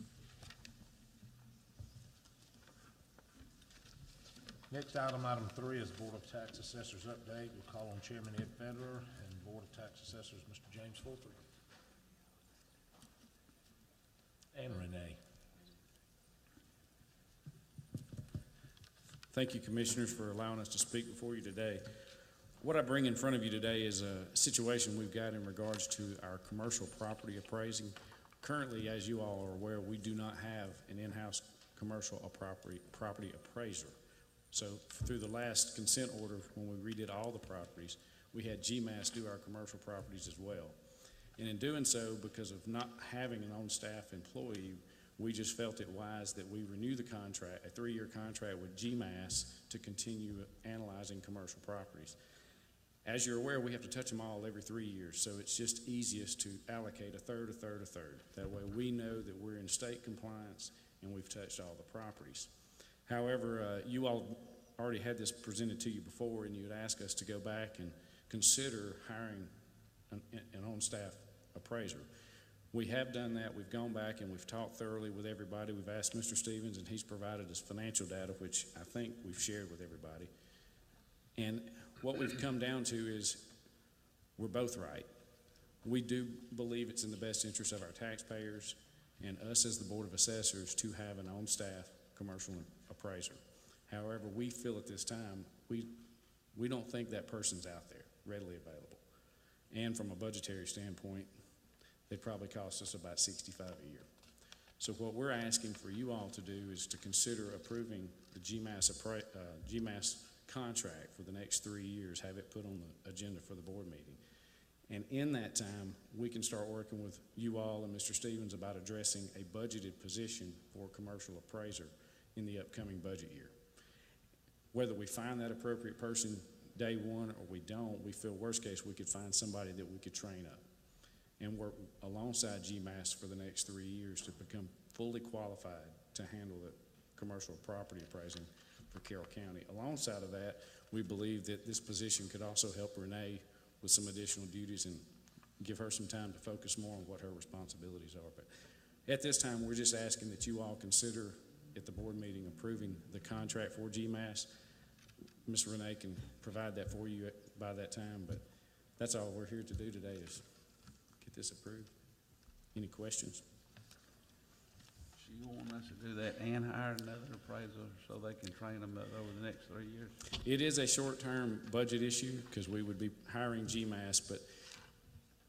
Next item, item 3, is Board of Tax Assessors update. We'll call on Chairman Ed Federer and Board of Tax Assessors, Mr. James Fulford. And Renee. Thank you, Commissioners, for allowing us to speak before you today. What I bring in front of you today is a situation we've got in regards to our commercial property appraising. Currently, as you all are aware, we do not have an in-house commercial property appraiser. So through the last consent order, when we redid all the properties, we had GMAS do our commercial properties as well. And in doing so, because of not having an on-staff employee, we just felt it wise that we renew the contract, a 3-year contract with GMAS to continue analyzing commercial properties. As you're aware, we have to touch them all every 3 years, so it's just easiest to allocate a third. That way we know that we're in state compliance and we've touched all the properties. However, you all already had this presented to you before, and you had asked us to go back and consider hiring an on-staff appraiser. We have done that. We've gone back and we've talked thoroughly with everybody. We've asked Mr. Stevens, and he's provided us financial data, which I think we've shared with everybody. And what we've come down to is we're both right. We do believe it's in the best interest of our taxpayers and us as the Board of Assessors to have an on-staff commercial appraiser. However, we feel at this time, we don't think that person's out there readily available. And from a budgetary standpoint, it probably cost us about $65 a year. So what we're asking for you all to do is to consider approving the GMAS contract for the next 3 years, have it put on the agenda for the board meeting. And in that time, we can start working with you all and Mr. Stevens about addressing a budgeted position for a commercial appraiser in the upcoming budget year. Whether we find that appropriate person day one or we don't, we feel worst case we could find somebody that we could train up and work alongside GMAS for the next 3 years to become fully qualified to handle the commercial property appraising for Carroll County. Alongside of that, we believe that this position could also help Renee with some additional duties and give her some time to focus more on what her responsibilities are. But at this time, we're just asking that you all consider at the board meeting approving the contract for GMAS. Ms. Renee can provide that for you by that time, but that's all we're here to do today is get this approved. Any questions? So you want us to do that and hire another appraiser so they can train them over the next 3 years? It is a short-term budget issue because we would be hiring GMAS, but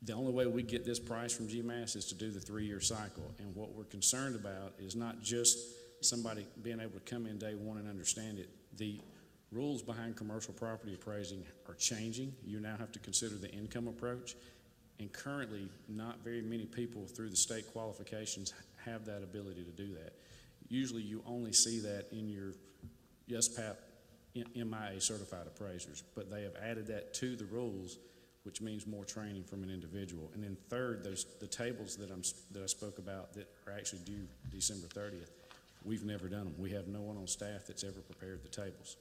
the only way we get this price from GMAS is to do the 3-year cycle. And what we're concerned about is not just somebody being able to come in day one and understand it. The rules behind commercial property appraising are changing. You now have to consider the income approach. And currently, not very many people through the state qualifications have that ability to do that. Usually you only see that in your YSPAP MIA certified appraisers, but they have added that to the rules, which means more training from an individual. And then third, the tables that I spoke about that are actually due December 30th, we've never done them. We have no one on staff that's ever prepared the tables.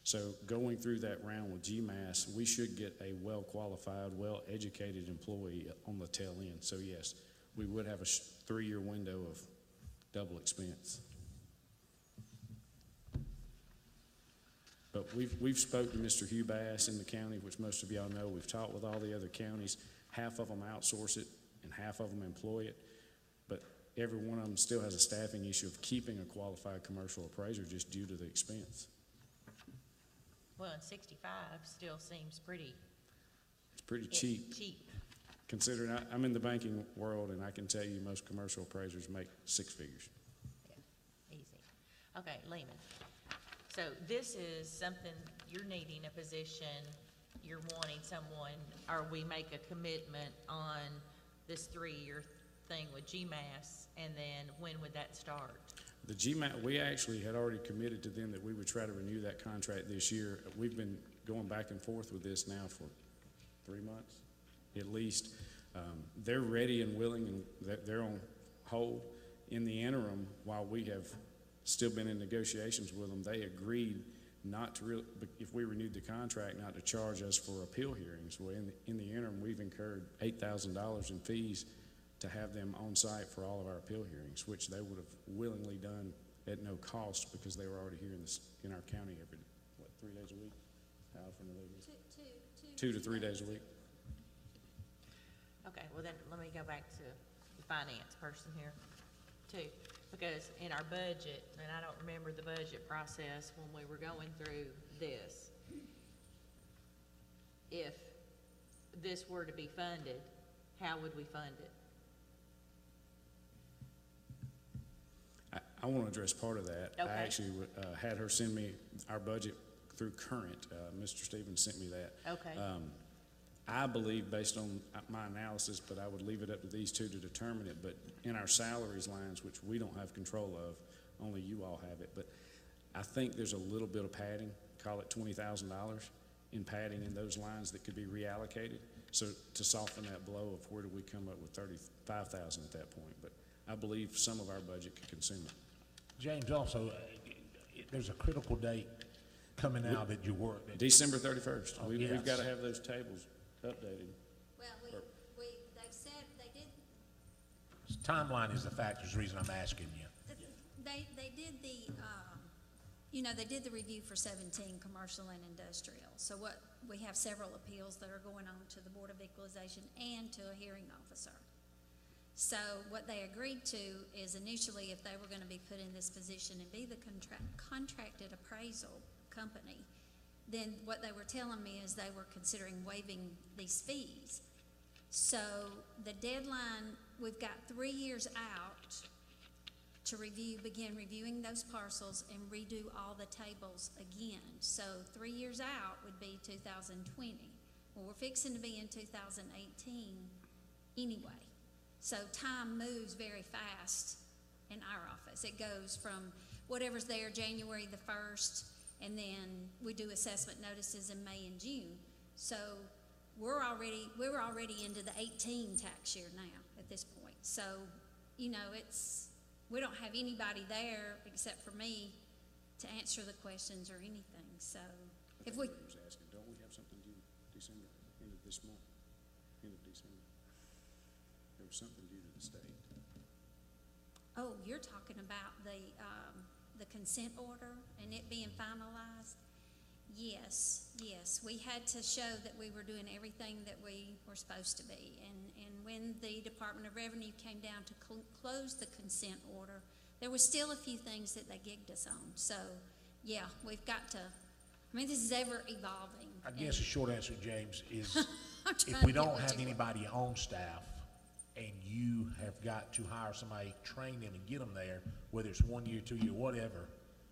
So going through that round with GMAS, we should get a well-qualified, well-educated employee on the tail end. So yes, we would have a 3-year window of double expense. But we've spoke to Mr. Hugh Bass in the county, which most of y'all know. We've talked with all the other counties. Half of them outsource it and half of them employ it. But every one of them still has a staffing issue of keeping a qualified commercial appraiser just due to the expense. Well, and 65 still seems pretty. It's pretty cheap. Cheap. Considering I'm in the banking world, and I can tell you most commercial appraisers make six figures. Yeah, easy. Okay, Lehman. So this is something, you're needing a position, you're wanting someone, or we make a commitment on this 3-year thing with GMAS, and then when would that start? The GMAT, we actually had already committed to them that we would try to renew that contract this year. We've been going back and forth with this now for 3 months, at least. They're ready and willing, and they're on hold. In the interim, while we have still been in negotiations with them, they agreed not to if we renewed the contract, not to charge us for appeal hearings. Well, in the interim, we've incurred $8,000 in fees to have them on site for all of our appeal hearings, which they would have willingly done at no cost because they were already here in our county every, 3 days a week? How often are they here? 2 to 3 days a week. Okay, well then, let me go back to the finance person here, too. Because in our budget, and I don't remember the budget process when we were going through this, if this were to be funded, how would we fund it? I want to address part of that. Okay. I actually had her send me our budget through Current. Mr. Stevens sent me that. Okay. I believe, based on my analysis, but I would leave it up to these two to determine it, but in our salaries lines, which we don't have control of, only you all have it, but I think there's a little bit of padding, call it $20,000 in padding in those lines that could be reallocated. So to soften that blow of where do we come up with $35,000 at that point, but I believe some of our budget could consume it. James, also, there's a critical date coming out that you work. December 31st. Oh, We've yes. got to have those tables updated. Well, they've said, they did, Timeline is the factor's reason I'm asking you. they did the, they did the review for 17 commercial and industrial. So we have several appeals that are going on to the Board of Equalization and to a hearing officer. So what they agreed to is initially, if they were gonna be put in this position and be the contracted appraisal company, then what they were telling me is they were considering waiving these fees. So the deadline, we've got 3 years out to begin reviewing those parcels and redo all the tables again. So 3 years out would be 2020. Well, we're fixing to be in 2018 anyway. So time moves very fast in our office. It goes from whatever's there January the 1st, and then we do assessment notices in May and June. So we're already into the 18 tax year now at this point. So, we don't have anybody there except for me to answer the questions or anything. So if we. I was asking, don't we have something due December, end of this month, end of December? There was something due to the state. Oh, you're talking about the consent order and it being finalized? Yes, we had to show that we were doing everything that we were supposed to be. And when the Department of Revenue came down to close the consent order, there was still a few things that they gigged us on. So, yeah, we've got to, this is ever evolving. I guess the short answer, James, is if trying we to get don't what have you want. anybody on staff and you have got to hire somebody, train them and get them there, whether it's 1 year, 2 year, whatever,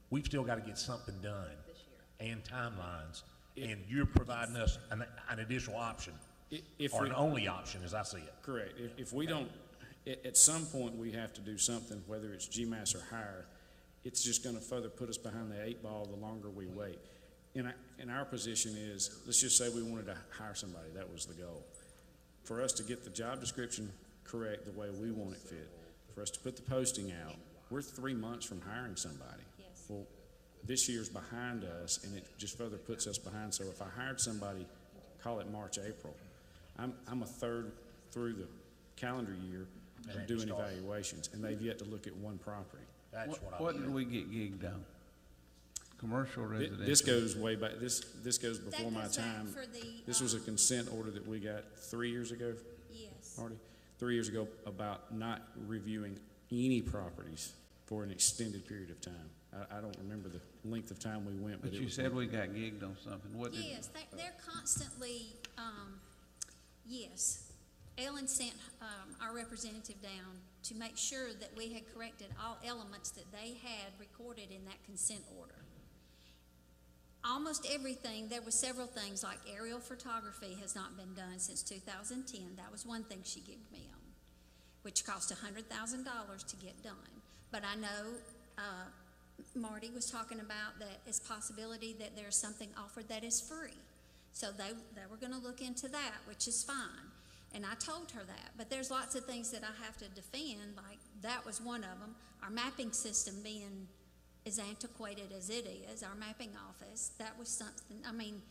we've still got to get something done and timelines. And you're providing us an additional option, or an only option as I see it. Correct. If we don't, at some point, we have to do something, whether it's GMAS or higher. It's just going to further put us behind the 8 ball the longer we wait. And our position is, let's just say we wanted to hire somebody. That was the goal. For us to get the job description correct the way we want it fit, for us to put the posting out, we're 3 months from hiring somebody. Yes. Well, this year's behind us, and it just further puts us behind. So if I hired somebody, call it March, April, I'm a third through the calendar year of doing evaluations, and they've yet to look at one property. That's what What did we get gigged on? Commercial residential. This goes way back, this goes before my goes back time. for the, This was a consent order that we got 3 years ago, Yes. Marty? 3 years ago about not reviewing any properties for an extended period of time. I don't remember the length of time we went, but But it you was. said we got gigged on something. What did? Yes, they're constantly, yes. Ellen sent, our representative down to make sure that we had corrected all elements that they had recorded in that consent order. Almost everything, there were several things like aerial photography has not been done since 2010. That was one thing she gave me on, which cost $100,000 to get done. But I know, Marty was talking about that it's possibility that there's something offered that is free. So they were gonna look into that, which is fine. And I told her that, but there's lots of things that I have to defend, like that was one of them. Our mapping system being as antiquated as it is, our mapping office, that was something, I mean,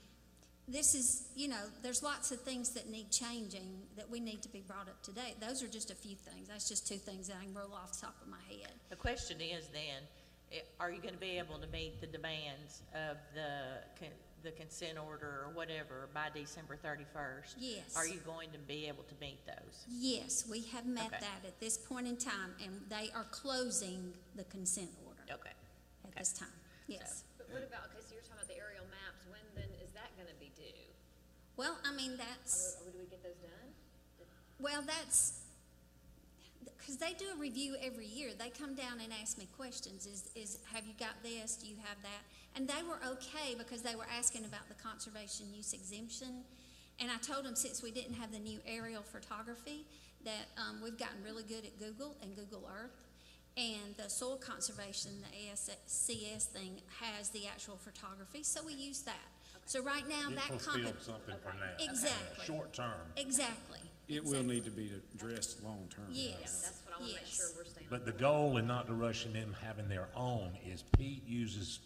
this is, you know, there's lots of things that need changing that we need to be brought up to date. Those are just a few things. That's just two things that I can roll off the top of my head. The question is then, are you gonna be able to meet the demands of the consent order or whatever by December 31st? Yes. Are you going to be able to meet those? Yes, we have met Okay. that at this point in time, and they are closing the consent order Okay. at this time. Yes. But what about, okay, so you're talking about the aerial maps, when then is that gonna be due? Well, I mean, that's, Do we get those done? well, that's, because they do a review every year. They come down and ask me questions. Have you got this? Do you have that? And they were okay because they were asking about the conservation use exemption. And I told them since we didn't have the new aerial photography, that we've gotten really good at Google and Google Earth. And the soil conservation, the ASCS thing, has the actual photography, so we use that. So right now, It that fulfilled something from that. Exactly. Short term. Exactly. It will need to be addressed long-term. Yes. That's what I wanna make Yes. sure we're staying. But the goal, and not to rush in them having their own, is Pete uses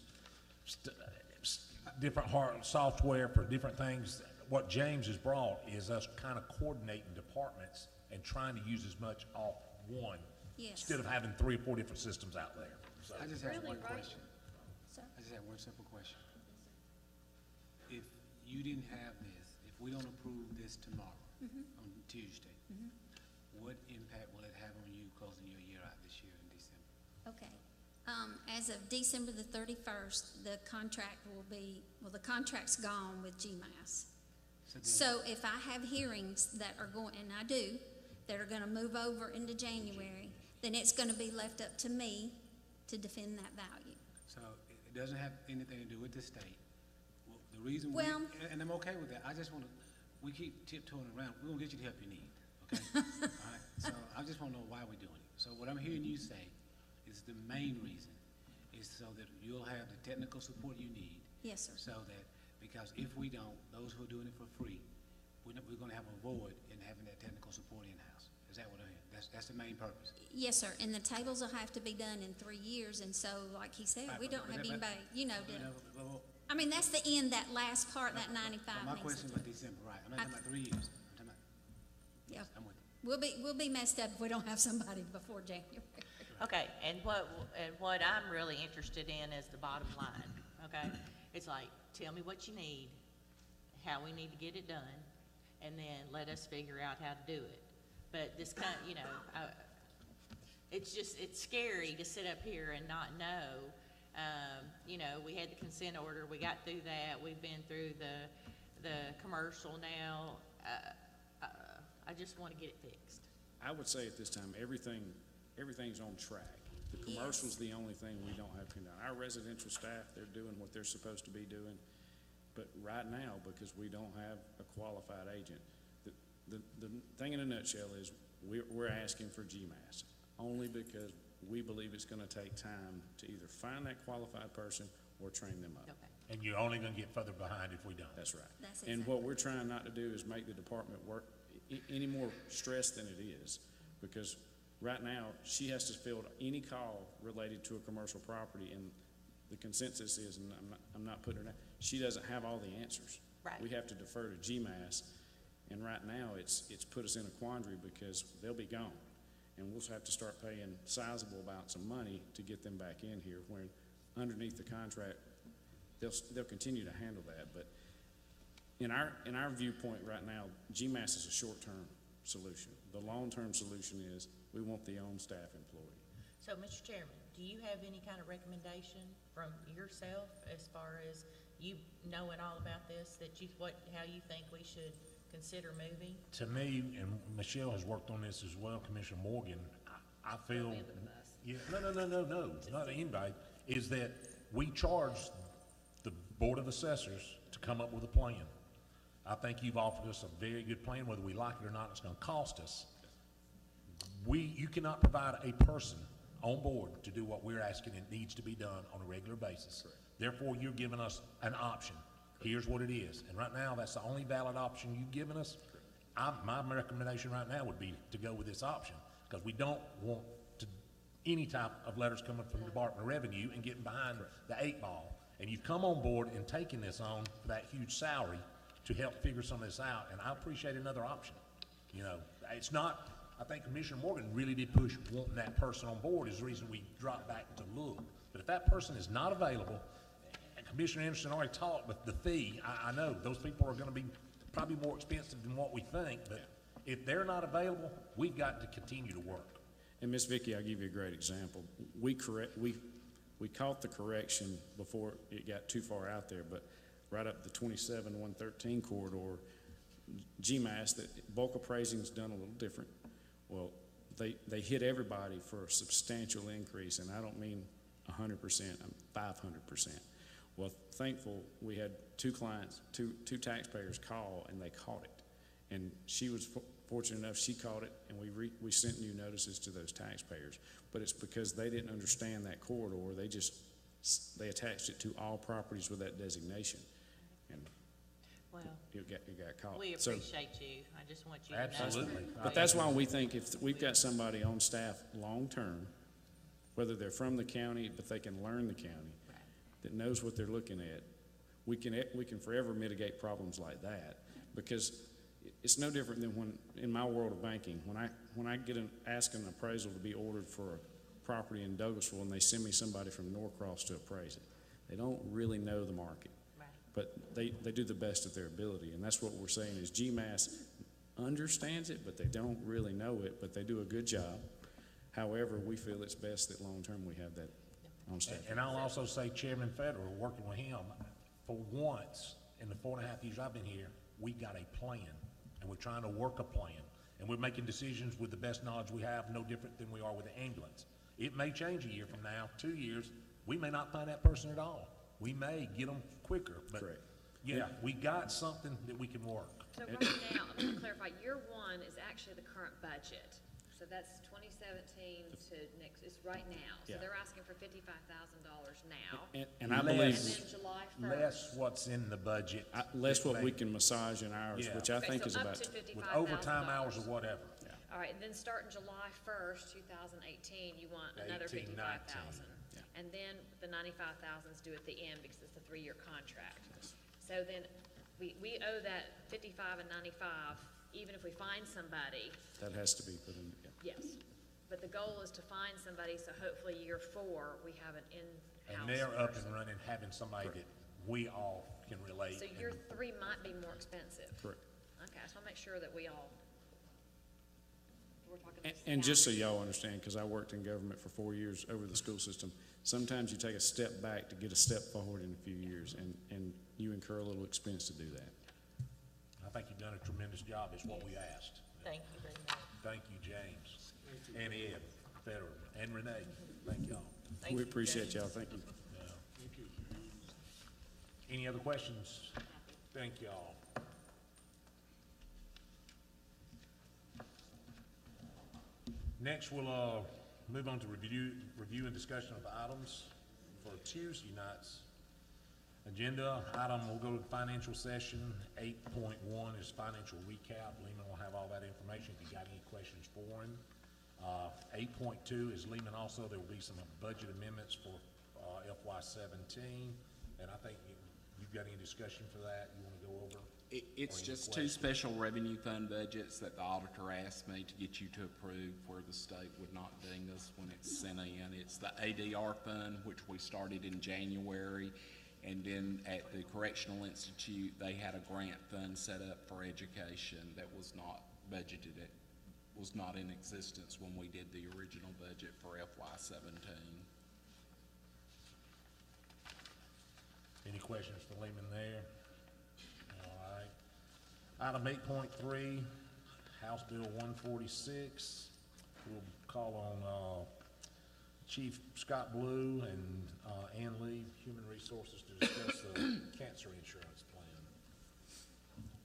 different software for different things. What James has brought is us kind of coordinating departments and trying to use as much off one, Yes. instead of having 3 or 4 different systems out there. So, I just have Really, one right? question. Sir? I just have one simple question. If you didn't have this, if we don't approve this tomorrow, on Tuesday, what impact will it have on you closing your year out this year in December? Okay. As of December the 31st, the contract will be, well, the contract's gone with GMAS. So if I have hearings that are going, and I do, that are gonna move over into January, then it's gonna be left up to me to defend that value. So it doesn't have anything to do with the state. Well, the reason Well- and I'm okay with that, I just wanna, we keep tiptoeing around, we're gonna get you the help you need, okay? All right, so I just wanna know why we're doing it. So what I'm hearing you say is the main reason is so that you'll have the technical support you need. Yes, sir. So that, because if we don't, those who are doing it for free, we're gonna have a void in having that technical support in-house. Is that what I'm hearing? That's the main purpose. Yes, sir, and the tables will have to be done in 3 years, and so, like he said, we don't have anybody, you know, Well, I mean, that's the end, that last part, that 95 my needs question to was December, right? I'm not talking about 3 years. I'm talking about, Yeah. I'm with you. We'll be messed up if we don't have somebody before January. Okay, and what I'm really interested in is the bottom line, okay? It's like, tell me what you need, how we need to get it done, and then let us figure out how to do it. But this kind, you know, it's scary to sit up here and not know. You know, we had the consent order, we got through that, we've been through the commercial now. I just wanna get it fixed. I would say at this time, everything's on track. The commercial's the only thing we don't have pinned down. Our residential staff, they're doing what they're supposed to be doing. But right now, because we don't have a qualified agent, the thing in a nutshell is we're asking for GMAS only because we believe it's gonna take time to either find that qualified person or train them up. Okay. and you're only gonna get further behind if we don't. That's right. That's And what we're trying not to do is make the department work any more stressed than it is, because right now, she has to field any call related to a commercial property, and the consensus is, and I'm not putting her down, she doesn't have all the answers. Right. We have to defer to GMAS, and right now, it's put us in a quandary because they'll be gone. And we'll have to start paying sizable amounts of money to get them back in here, when underneath the contract, they'll continue to handle that. But in our viewpoint right now, GMAS is a short-term solution. The long-term solution is we want the on-staff employee. So, Mr. Chairman, do you have any kind of recommendation from yourself as far as you knowing all about this, how you think we should consider moving? To me, and Michelle has worked on this as well, Commissioner Morgan, I feel. Throw me under the bus. Yeah, no, not anybody, is that we charge the Board of Assessors to come up with a plan. I think you've offered us a very good plan, whether we like it or not, it's gonna cost us. You cannot provide a person on board to do what we're asking it needs to be done on a regular basis. Correct. Therefore, you're giving us an option. Here's what it is. And right now, that's the only valid option you've given us. My recommendation right now would be to go with this option, because we don't want any type of letters coming from the Department of Revenue and getting behind the 8 ball. And you've come on board and taken this on for that huge salary to help figure some of this out, and I appreciate another option. You know, it's not, I think Commissioner Morgan really did push wanting that person on board is the reason we dropped back to look. But if that person is not available, and Commissioner Anderson already talked with the fee, I know those people are gonna be probably more expensive than what we think, but if they're not available, we've got to continue to work. And Miss Vicki, I'll give you a great example. We caught the correction before it got too far out there, but right up the 27-113 corridor, GMAS, that bulk appraising's done a little different. Well, they hit everybody for a substantial increase, and I don't mean 100%, I'm 500%. Well, thankful we had two clients, two taxpayers call, and they caught it. And she was fortunate enough, she caught it, and we sent new notices to those taxpayers. But it's because they didn't understand that corridor. They attached it to all properties with that designation. And Well, you got caught. we So- appreciate you. I just want you to know. Absolutely. But that's why we think if we've got somebody on staff long-term, whether they're from the county, but they can learn the county, that knows what they're looking at, we can forever mitigate problems like that. Because it's no different than when, in my world of banking, when I ask an appraisal to be ordered for a property in Douglasville and they send me somebody from Norcross to appraise it, they don't really know the market. Right. But they do the best of their ability, and that's what we're saying is GMAS understands it, but they don't really know it, but they do a good job. However, we feel it's best that long-term we have that on staff. And I'll also say Chairman Federer, working with him, for once in the 4.5 years I've been here, we've got a plan, and we're trying to work a plan. And we're making decisions with the best knowledge we have, no different than we are with the ambulance. It may change a year from now, 2 years, we may not find that person at all. We may get them quicker, but Correct. yeah, we got something that we can work. So right now, I'm gonna clarify, year one is actually the current budget. So that's 2017 to next, it's right now. So Yeah. they're asking for $55,000 now. And I And believe then July 1st. Less what's in the budget. less what that we may- can massage in ours, Yeah. which I Okay, think so is up about, to $55,000. With overtime hours or whatever. All right, and then starting July 1st, 2018, you want another 18, 55,000. Yeah. And then the 95,000 is due at the end because it's a 3-year contract. So then we owe that 55 and 95, even if we find somebody, that has to be put in, yeah. yes. But the goal is to find somebody, so hopefully year 4, we have an in-house And they're up person. and running, having somebody that we all can relate. So and- year 3 might be more expensive. Correct. Okay, so I'll make sure that we're talking this And just so down. y'all understand, because I worked in government for 4 years over the school system, sometimes you take a step back to get a step forward in a few years, and you incur a little expense to do that. I think you've done a tremendous job, is what we asked. Thank you very much. Thank you, James, and Ed, Federer, and Renee. Thank y'all. Thank We you, appreciate James. y'all, thank you. Any other questions? Thank y'all. Next, we'll move on to review and discussion of items for Tuesday night's agenda. Item, we'll go to the financial session. 8.1 is financial recap. Lehman will have all that information if you got any questions for him. 8.2 is Lehman also. There will be some budget amendments for FY17, and I think you've got any discussion for that you want to go over? It's Or any just 2 questions? special revenue fund budgets that the auditor asked me to get you to approve where the state would not ding us when it's sent in. It's the ADR fund, which we started in January, And then at the Correctional Institute, they had a grant fund set up for education that was not budgeted, it was not in existence when we did the original budget for FY17. Any questions for Lehman there? All right. Item 8.3, House Bill 146. We'll call on Chief Scott Blue and Ann Lee, Human Resources, to discuss the cancer insurance plan.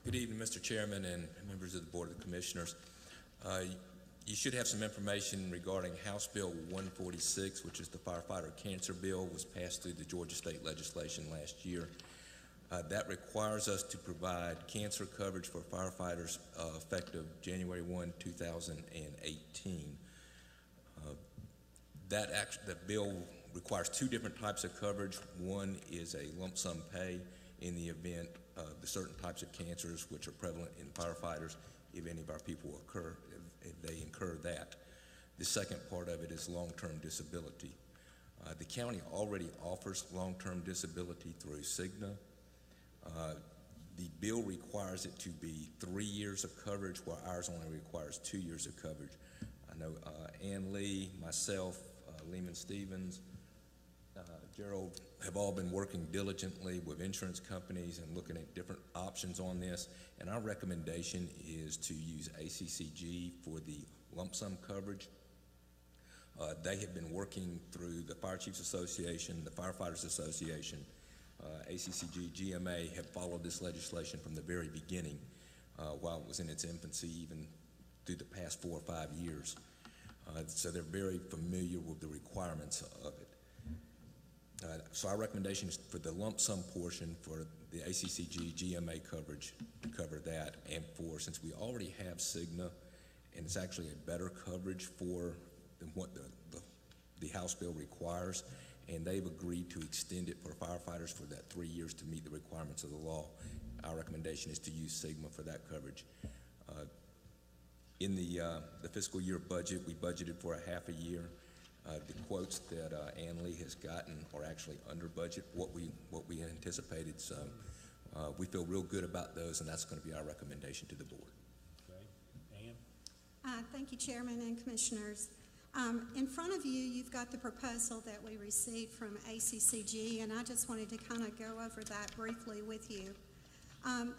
Good evening, Mr. Chairman and members of the Board of Commissioners. You should have some information regarding House Bill 146, which is the firefighter cancer bill, was passed through the Georgia State legislation last year. That requires us to provide cancer coverage for firefighters effective January 1, 2018. That bill requires two different types of coverage. One is a lump sum pay in the event of the certain types of cancers which are prevalent in firefighters, if any of our people if they incur that. The second part of it is long-term disability. The county already offers long-term disability through Cigna. The bill requires it to be 3 years of coverage, while ours only requires 2 years of coverage. I know Ann Lee, myself, Lehman Stevens, Gerald have all been working diligently with insurance companies and looking at different options on this, and our recommendation is to use ACCG for the lump sum coverage. They have been working through the Fire Chiefs Association, the Firefighters Association, ACCG, GMA have followed this legislation from the very beginning while it was in its infancy, even through the past 4 or 5 years. So they're very familiar with the requirements of it. So our recommendation is for the lump sum portion for the ACCG GMA coverage to cover that, and since we already have Cigna, and it's actually a better coverage than what the House bill requires, and they've agreed to extend it for firefighters for that 3 years to meet the requirements of the law. Our recommendation is to use Cigna for that coverage. In the fiscal year budget, we budgeted for a half a year. The quotes that Ann Lee has gotten are actually under budget, what we anticipated. So we feel real good about those, and that's going to be our recommendation to the board. Okay, Ann? Thank you, Chairman and Commissioners. In front of you, you've got the proposal that we received from ACCG, and I just wanted to kind of go over that briefly with you.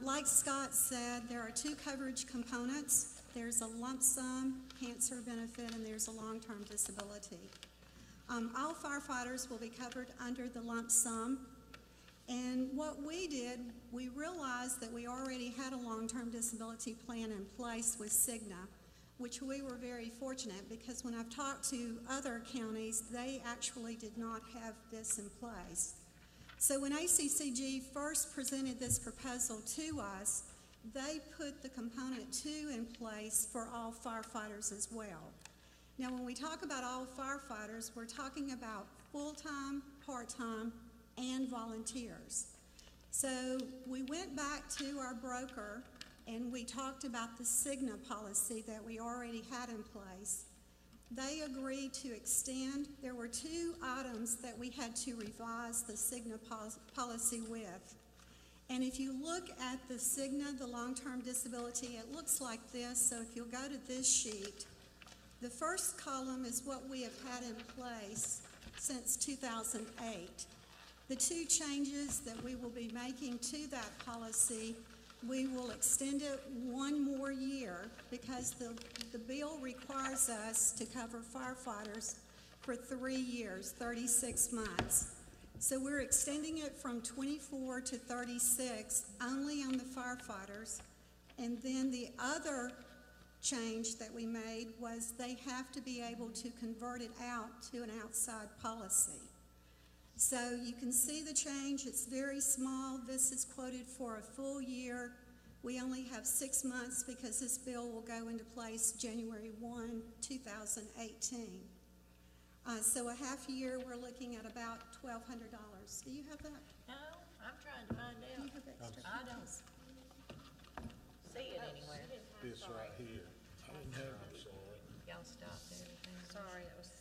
Like Scott said, there are two coverage components. There's a lump sum cancer benefit, and there's a long-term disability. All firefighters will be covered under the lump sum. And what we did, we realized that we already had a long-term disability plan in place with Cigna, which we were very fortunate because when I've talked to other counties, they actually did not have this in place. So when ACCG first presented this proposal to us, they put the component 2 in place for all firefighters as well. Now, when we talk about all firefighters, we're talking about full-time, part-time, and volunteers. So we went back to our broker and we talked about the Cigna policy that we already had in place. They agreed to extend. There were 2 items that we had to revise the Cigna policy with. And if you look at the Cigna, the long-term disability, it looks like this. So if you'll go to this sheet, the first column is what we have had in place since 2008. The 2 changes that we will be making to that policy, we will extend it 1 more year because the bill requires us to cover firefighters for 3 years, 36 months. So we're extending it from 24 to 36 only on the firefighters. And then the other change that we made was they have to be able to convert it out to an outside policy. So you can see the change. It's very small. This is quoted for a full year. We only have 6 months because this bill will go into place January 1, 2018. So a half year, we're looking at about $1,200. Do you have that? No, I'm trying to find out. Do you have extra? I don't see it anywhere. This right here. I didn't have it. I'm sorry. Y'all stopped everything. Sorry, that's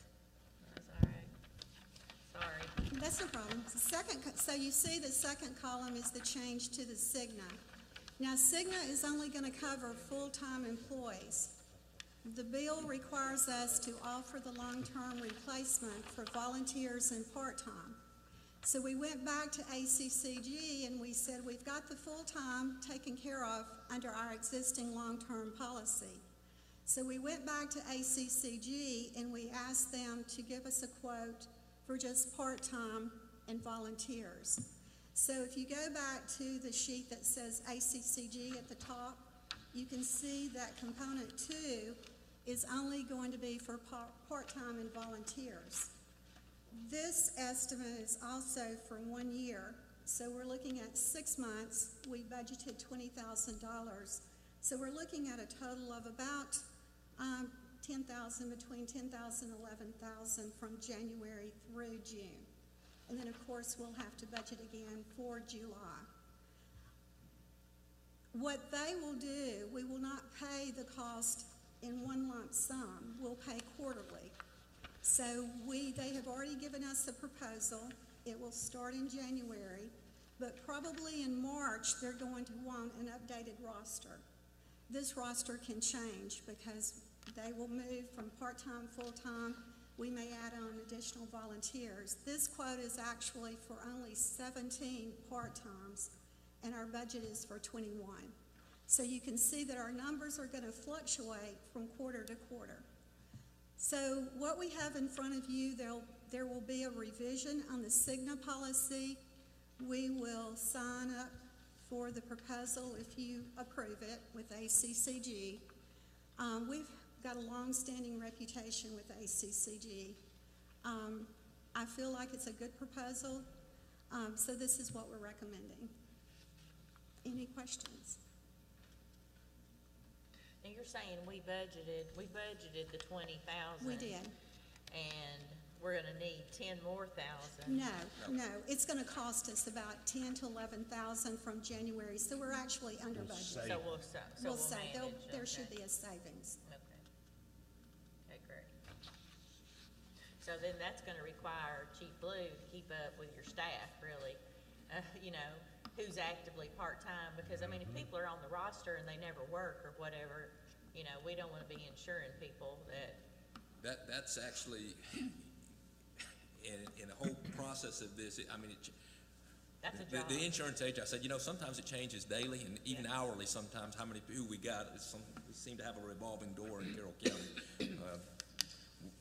all right. Sorry. That's no problem. So you see the second column is the change to the Cigna. Now, Cigna is only going to cover full-time employees. The bill requires us to offer the long-term replacement for volunteers and part-time. So we went back to ACCG and we said, we've got the full-time taken care of under our existing long-term policy. So we went back to ACCG and we asked them to give us a quote for just part-time and volunteers. So if you go back to the sheet that says ACCG at the top, you can see that component 2 is only going to be for part-time and volunteers. This estimate is also for 1 year, so we're looking at 6 months. We budgeted $20,000, so we're looking at a total of about $10,000, between $10,000 and $11,000 from January through June. And then, of course, we'll have to budget again for July. What they will do, we will not pay the cost in one lump sum. We'll pay quarterly. So they have already given us a proposal. It will start in January, but probably in March, they're going to want an updated roster. This roster can change because they will move from part-time, full-time. We may add on additional volunteers. This quote is actually for only 17 part-times, and our budget is for 21. So you can see that our numbers are going to fluctuate from quarter to quarter. So what we have in front of you, there will be a revision on the Cigna policy. We will sign up for the proposal if you approve it with ACCG. We've got a long-standing reputation with ACCG. I feel like it's a good proposal, so this is what we're recommending. Any questions? And you're saying we budgeted the 20,000. We did. And we're gonna need 10 more thousand. No, it's gonna cost us about 10 to 11,000 from January, so we're actually under budget. So we'll save. manage, There should okay. be a savings. Okay, great. So then that's gonna require Chief Blue to keep up with your staff, really, who's actively part-time, because, I mean, if people are on the roster and they never work or whatever, we don't wanna be insuring people that. That's actually, in the whole process of this, That's a job. the insurance agent, I said, sometimes it changes daily and even hourly sometimes, who we got. We seem to have a revolving door in Carroll County.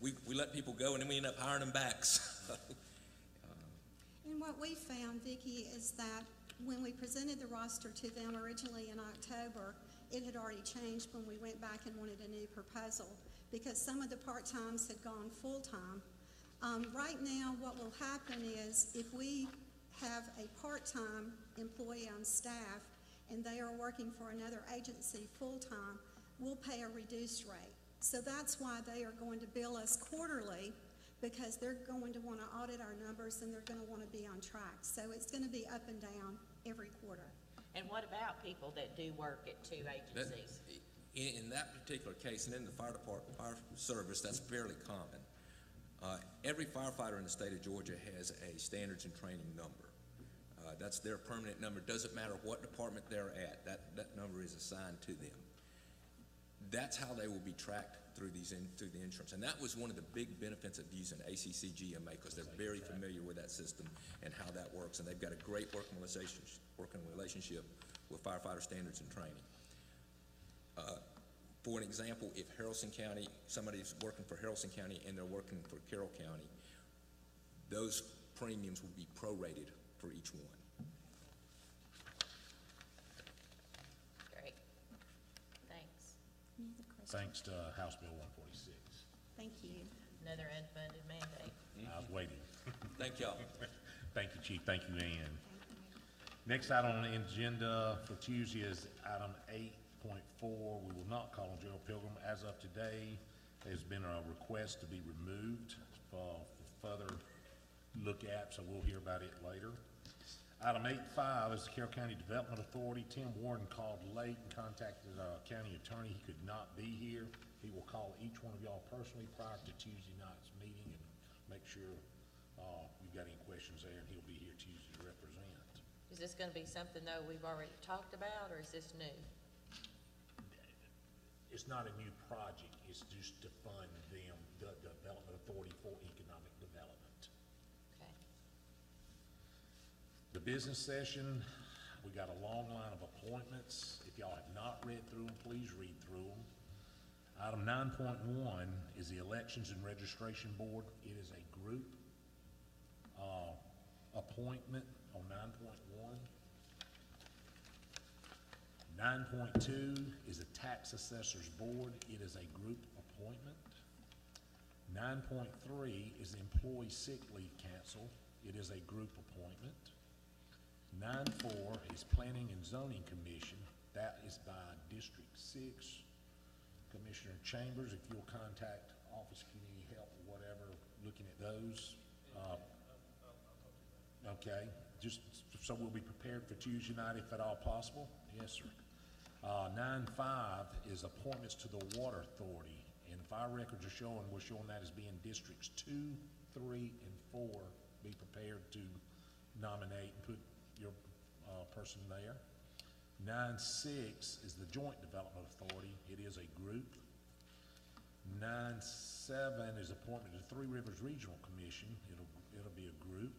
We let people go and then we end up hiring them back. And what we found, Vicki, is that when we presented the roster to them originally in October, it had already changed when we went back and wanted a new proposal because some of the part-times had gone full-time. Right now, what will happen is if we have a part-time employee on staff and they are working for another agency full-time, we'll pay a reduced rate. So that's why they are going to bill us quarterly, because they're going to want to audit our numbers and they're going to want to be on track. So it's going to be up and down every quarter. And what about people that do work at two agencies? In that particular case, and in the fire service, that's fairly common. Every firefighter in the state of Georgia has a standards and training number. That's their permanent number. Doesn't matter what department they're at, that number is assigned to them. That's how they will be tracked through the insurance. And that was one of the big benefits of using ACCGMA, because they're very familiar with that system and how that works. And they've got a great working relationship with firefighter standards and training. For an example, if Harrelson County, somebody's working for Harrelson County and they're working for Carroll County, those premiums will be prorated for each one. Great. Thanks. Any other questions? Thanks to House Bill 146. Thank you. Another unfunded mandate. I was waiting. Thank y'all. Thank you, Chief. Thank you, Ann. Next item on the agenda for Tuesday is item 8.4. We will not call on Gerald Pilgrim. As of today, there's been a request to be removed for further look at, so we'll hear about it later. Item 8.5 is the Carroll County Development Authority. Tim Warden called late and contacted our county attorney. He could not be here. He will call each one of y'all personally prior to Tuesday night's meeting and make sure you got any questions there, and he'll be here Tuesday to represent. Is this gonna be something, though, we've already talked about, or is this new? It's not a new project, it's just to fund them, the Development Authority for Economic Development. Okay. The business session, we got a long line of appointments. If y'all have not read through them, please read through them. Item 9.1 is the Elections and Registration Board. It is a group appointment on 9.1. 9.2 is the Tax Assessors Board. It is a group appointment. 9.3 is the Employee Sick Leave Council. It is a group appointment. 9.4 is Planning and Zoning Commission. That is by District 6. Commissioner Chambers, if you'll contact office, if you need any help or whatever, looking at those. Okay, just so we'll be prepared for Tuesday night if at all possible. Yes, sir. 9.5 is appointments to the Water Authority, and if our records are showing, we're showing that as being districts 2, 3, and 4. Be prepared to nominate and put your person there. 9.6 is the Joint Development Authority. It is a group. 9.7 is appointment to the Three Rivers Regional Commission. It'll be a group.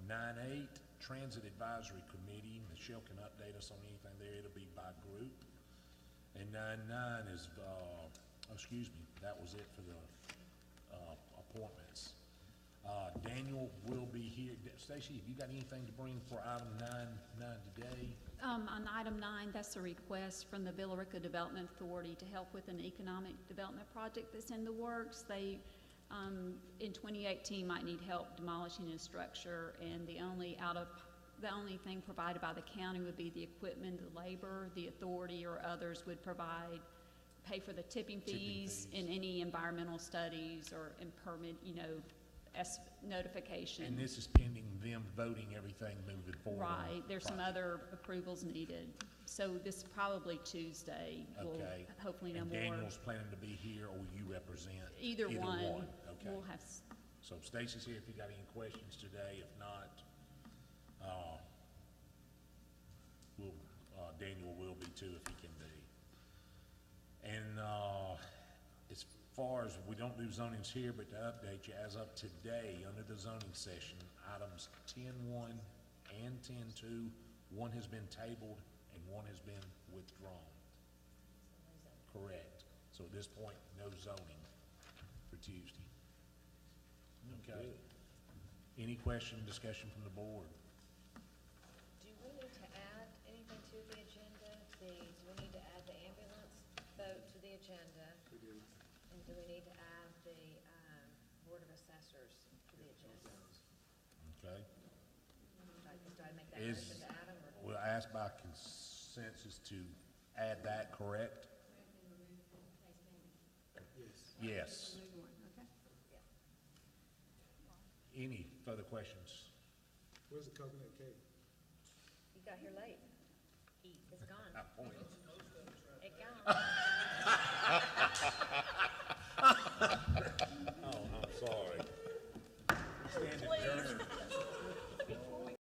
9.8, Transit Advisory Committee. Michelle can update us on anything there. It'll be by group. And 9.9 is, that was it for the appointments. Daniel will be here. Stacy, have you got anything to bring for item 9 today? On item 9, that's a request from the Billerica Development Authority to help with an economic development project that's in the works. They, in 2018, might need help demolishing a structure, and the only thing provided by the county would be the equipment, the labor. The authority or others would pay for the tipping fees and any environmental studies or in permit, notification. And this is pending them voting everything moving forward. Right, there's some other approvals needed. So this probably Tuesday, we'll Okay. hopefully know And more. Daniel's planning to be here, or will you represent? Either one. Okay. We'll have, So Stacy's here if you got any questions today. If not, Daniel will be too if he can be. And as far as, we don't do zonings here, but to update you, as of today, under the zoning session, items 10.1 and 10.2, one has been tabled and one has been withdrawn. Correct. So at this point, no zoning for Tuesday. Okay. Any question, discussion from the board? Do we need to add anything to the agenda? Do we need to add the ambulance vote to the agenda? We do. And do we need to add the Board of Assessors to the agenda? Okay. Do I make that motion to add them? Or? We'll ask by consensus to add that, correct? Yes. Any further questions? Where's the coconut cake? You got here late. It's gone. It gone.